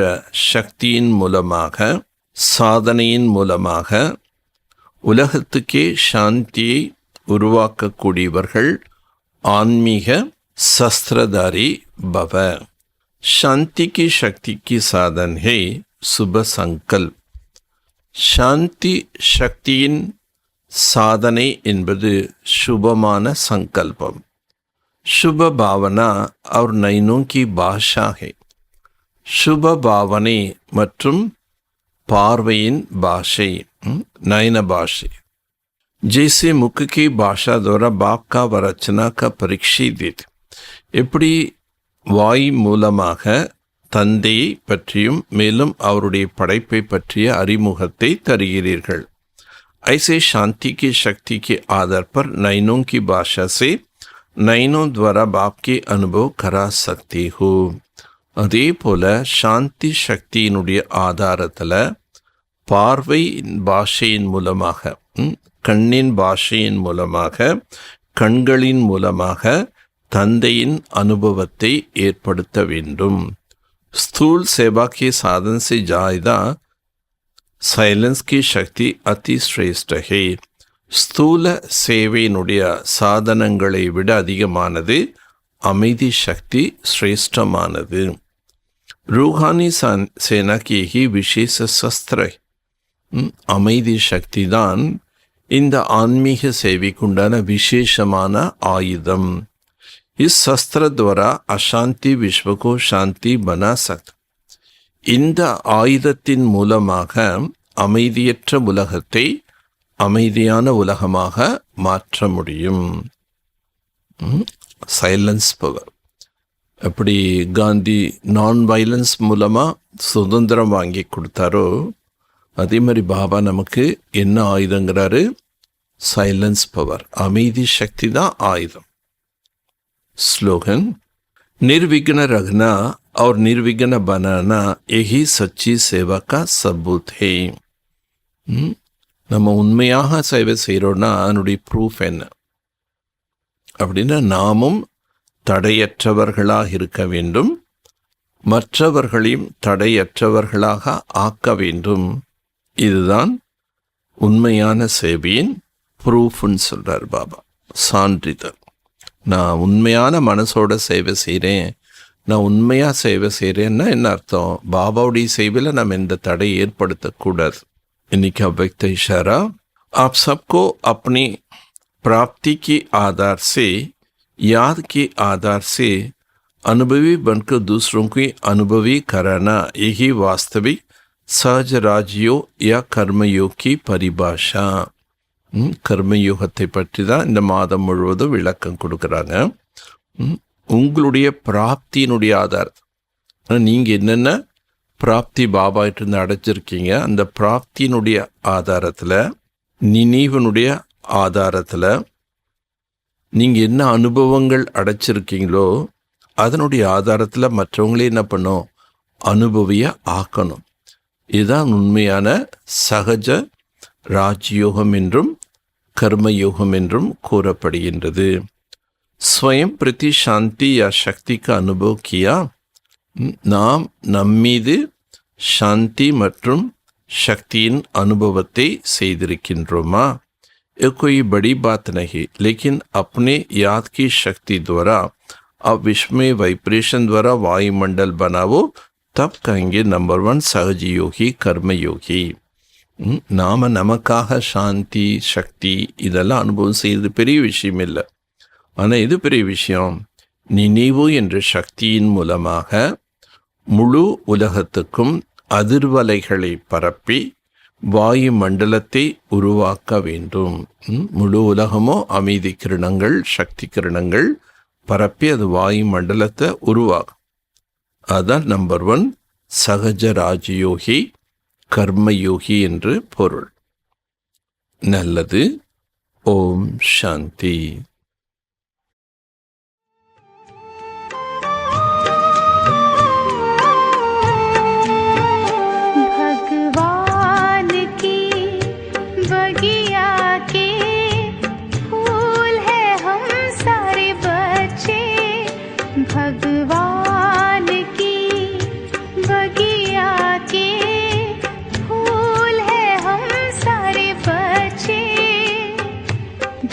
சக்தியின் மூலமாக, சாதனையின் மூலமாக உலகத்துக்கே சாந்தியை உருவாக்கக்கூடியவர்கள் ஆன்மீக சஸ்திரதாரி பவ. சாந்தி की शक्ति की साधन है शुभ संकल्प. சாந்தி சக்தியின் சாதனை என்பது சுபமான சங்கல்பம். शुभ भावना और नयनों की भाषा है. शुभ भावனை மற்றும் பார்வையின் பாஷை, நயன பாஷை. जैसे मुख की भाषा द्वारा बाप का व रचना का परीक्षी देते, எப்படி வாய் மூலமாக தந்தையை பற்றியும் மேலும் அவருடைய படைப்பை பற்றிய அறிமுகத்தை தருகிறீர்கள். ऐसे शांति की शक्ति के आधार पर नयनों की भाषा से नयनों द्वारा बाप के अनुभव करा सकते हो. அதே போல சாந்தி சக்தியினுடைய ஆதாரத்தில் பார்வையின் பாஷையின் மூலமாக, கண்ணின் பாஷையின் மூலமாக, கண்களின் மூலமாக தந்தையின் அனுபவத்தை ஏற்படுத்த வேண்டும். स्थूल सेवा के साधन से ज्यादा साइलेंस की शक्ति अति श्रेष्ठ है. ஸ்தூல சேவையினுடைய சாதனங்களை விட அதிகமானது அமைதி சக்தி சிரேஷ்டமானது. रूहानी सेना की ही विशेष शस्त्र அமைதி சக்தி தான் இந்த ஆன்மீக சேவைக்குண்டான விசேஷமான ஆயுதம். இஸ் சஸ்திர துவாரா அசாந்தி விஸ்வகோ சாந்தி பனா சக்தி. இந்த ஆயுதத்தின் மூலமாக அமைதியற்ற உலகத்தை அமைதியான உலகமாக மாற்ற முடியும். Silence power. எப்படி காந்தி நான் வயலன்ஸ் மூலமாக சுதந்திரம் வாங்கி கொடுத்தாரோ அதே மாதிரி பாபா நமக்கு என்ன ஆயுதங்கிறாரு? சைலன்ஸ் பவர், அமைதி சக்தி தான் ஆயுதம். स्लोगन. निर्विघ्न रखना और निर्विघ्न बनाना यही सच्ची सेवा का सबूत है. நம்ம உண்மையாக சேவை செய்கிறோன்னா அதனுடைய ப்ரூஃப் என்ன அப்படின்னா, நாமும் தடையற்றவர்களாக இருக்க வேண்டும், மற்றவர்களையும் தடையற்றவர்களாக ஆக்க வேண்டும். இதுதான் உண்மையான சேவையின் ப்ரூஃப்னு சொல்கிறார் பாபா, சான்றிதழ். நான் உண்மையான மனசோட சேவை செய்கிறேன், நான் உண்மையாக சேவை செய்கிறேன்னா என்ன அர்த்தம்? பாபாவுடைய சேவையில் நம்ம எந்த தடை ஏற்படுத்தக்கூடாது. இன்னைக்கு अव्यक्त इशारा. आप सबको अपनी प्राप्ति के आधार से, याद के आधार से अनुभवी बनकर दूसरों की अनुभवी कराना यही वास्तविक सहज राजयोग या कर्मयोग की परिभाषा. கர்மயோகத்தை பற்றி தான் இந்த மாதம் முழுவதும் விளக்கம் கொடுக்குறாங்க. உங்களுடைய பிராப்தியினுடைய ஆதாரம். நீங்கள் என்னென்ன பிராப்தி பாபாகிட்ட இருந்து அடைச்சிருக்கீங்க, அந்த பிராப்தியினுடைய ஆதாரத்தில், நினைவனுடைய ஆதாரத்தில் நீங்கள் என்ன அனுபவங்கள் அடைச்சிருக்கீங்களோ அதனுடைய ஆதாரத்தில் மற்றவங்களே என்ன பண்ணும், அனுபவிய ஆக்கணும். இதுதான் உண்மையான சகஜ ராஜயோகம் என்றும் கர்மயோகம் என்றும் கூறப்படுகின்றது. ஸ்வயம் பிரதி சாந்தி யா சக்தி का अनुभव किया, நாம் நம்மீது சாந்தி மற்றும் சக்தியின் அனுபவத்தை செய்திருக்கின்றோமா? ये कोई बड़ी बात नहीं, लेकिन अपने याद की शक्ति द्वारा अब विश्व में वाइब्रेशन द्वारा वायुमंडल बनाओ, तब कहेंगे नंबर 1 सहज योगी कर्मयोगी. நாம நமக்காக சாந்தி சக்தி இதெல்லாம் அனுபவம் செய்வது பெரிய விஷயம் இல்லை. ஆனால் இது பெரிய விஷயம். நினைவு என்ற சக்தியின் மூலமாக முழு உலகத்துக்கும் அதிர்வலைகளை பரப்பி வாயு மண்டலத்தை உருவாக்க வேண்டும். முழு உலகமோ அமைதி கிரணங்கள் சக்தி கிரணங்கள் பரப்பி அது வாயு மண்டலத்தை உருவாகும். அதுதான் நம்பர் 1 சகஜ ராஜயோகி கர்மயோகி என்று பொருள். நல்லது. ஓம் சாந்தி. भगवान की बगिया के फूल है हम सारे बच्चे,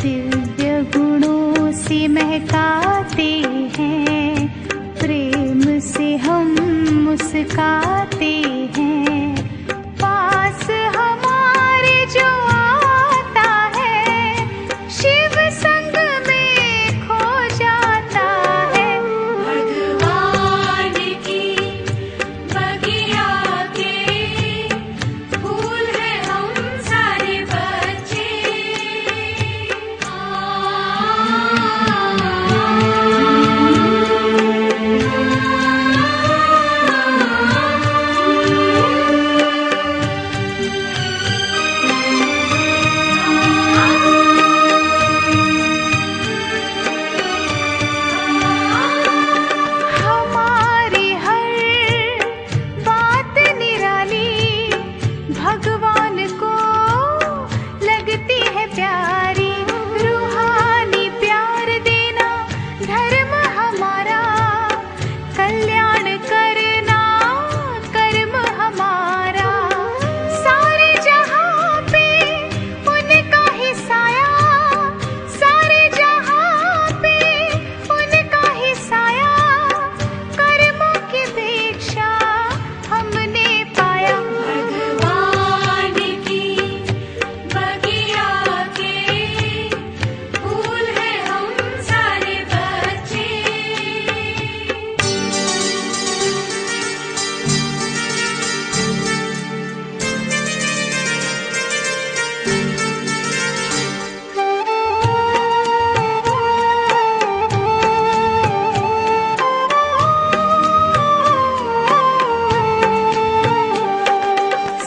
दिव्य गुणों से महकाते हैं, प्रेम से हम मुस्काते हैं, पास हमारे जो आता है शिव संग में खो जाता है। भगवान की बगिया के फूल है हम सारे बच्चे। हमारी हर बात निराली भगवान को लगती है प्यारी, रूहानी प्यार देना धर्म हमारा, कल्याण करना कर्म हमारा, सारे जहां पे उनका ही साया, सारे जहां पे उनका ही साया, कर्मों की दीक्षा हमने पाया। भगवान की बगिया के फूल है हम सारे बच्चे।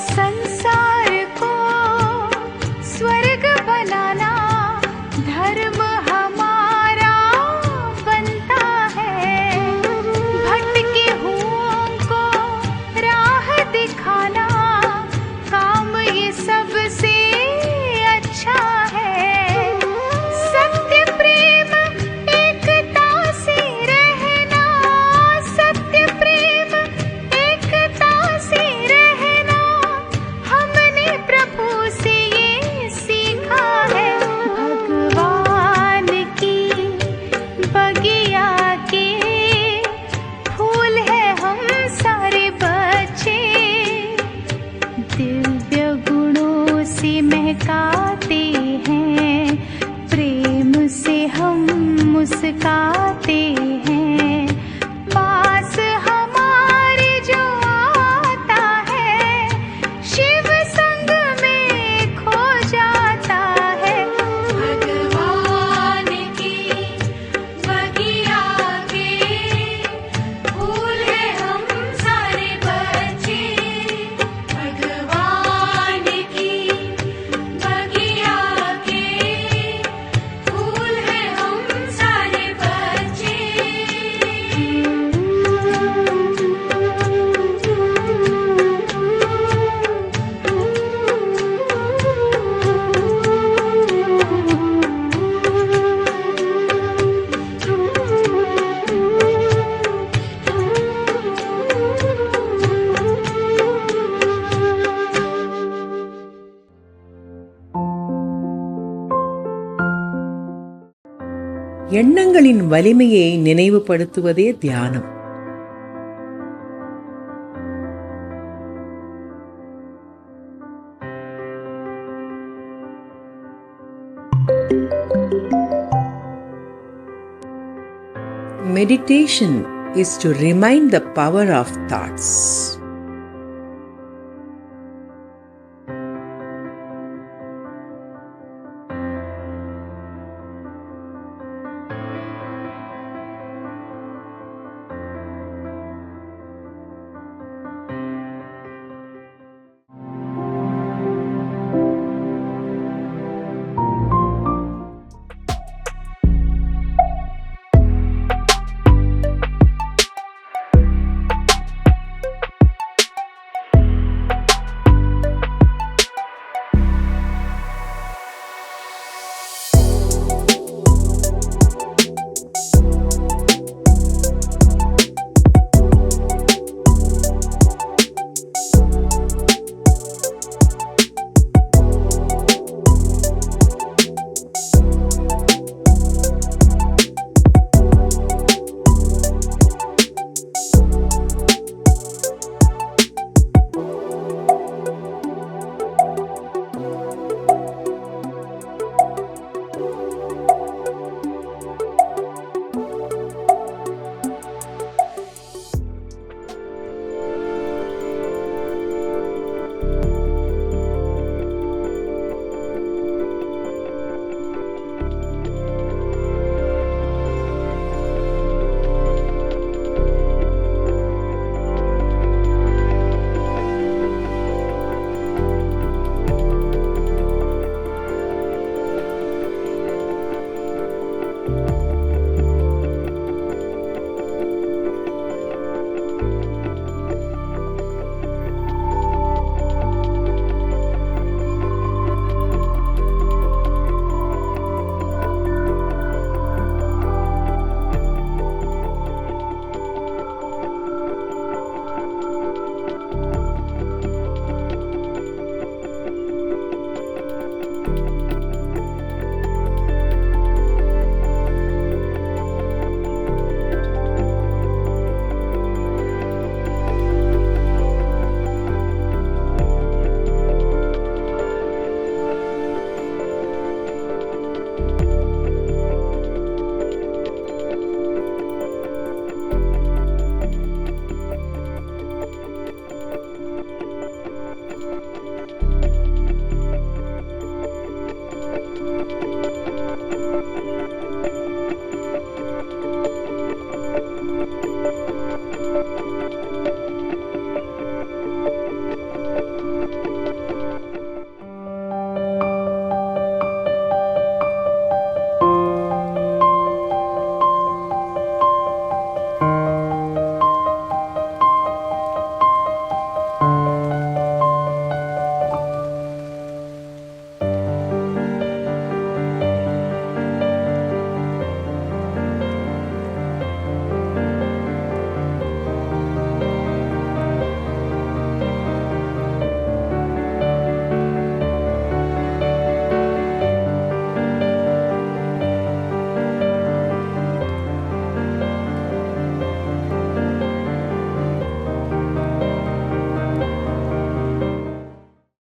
संसार को स्वर्ग बनाना धर्म हमारा बनता है, भटके हुओं को राह दिखाना काम ये सबसे अच्छा है, सत्य प्रेम एकता से रहना, सत्य प्रेम एकता से रहना हमने प्रभु से ये सीखा है। भगवान की बगिया के फूल है हम सारे बच्चे, दिव्य गुणों से महकाते हैं, प्रेम से हम मुस्काते हैं, पास हमारे जो आता है शिव संग में खो जाता है। भगवान की बगिया के எண்ணங்களின் வலிமையை நினைவுபடுத்துவதே தியானம். Meditation is to remind the power of thoughts.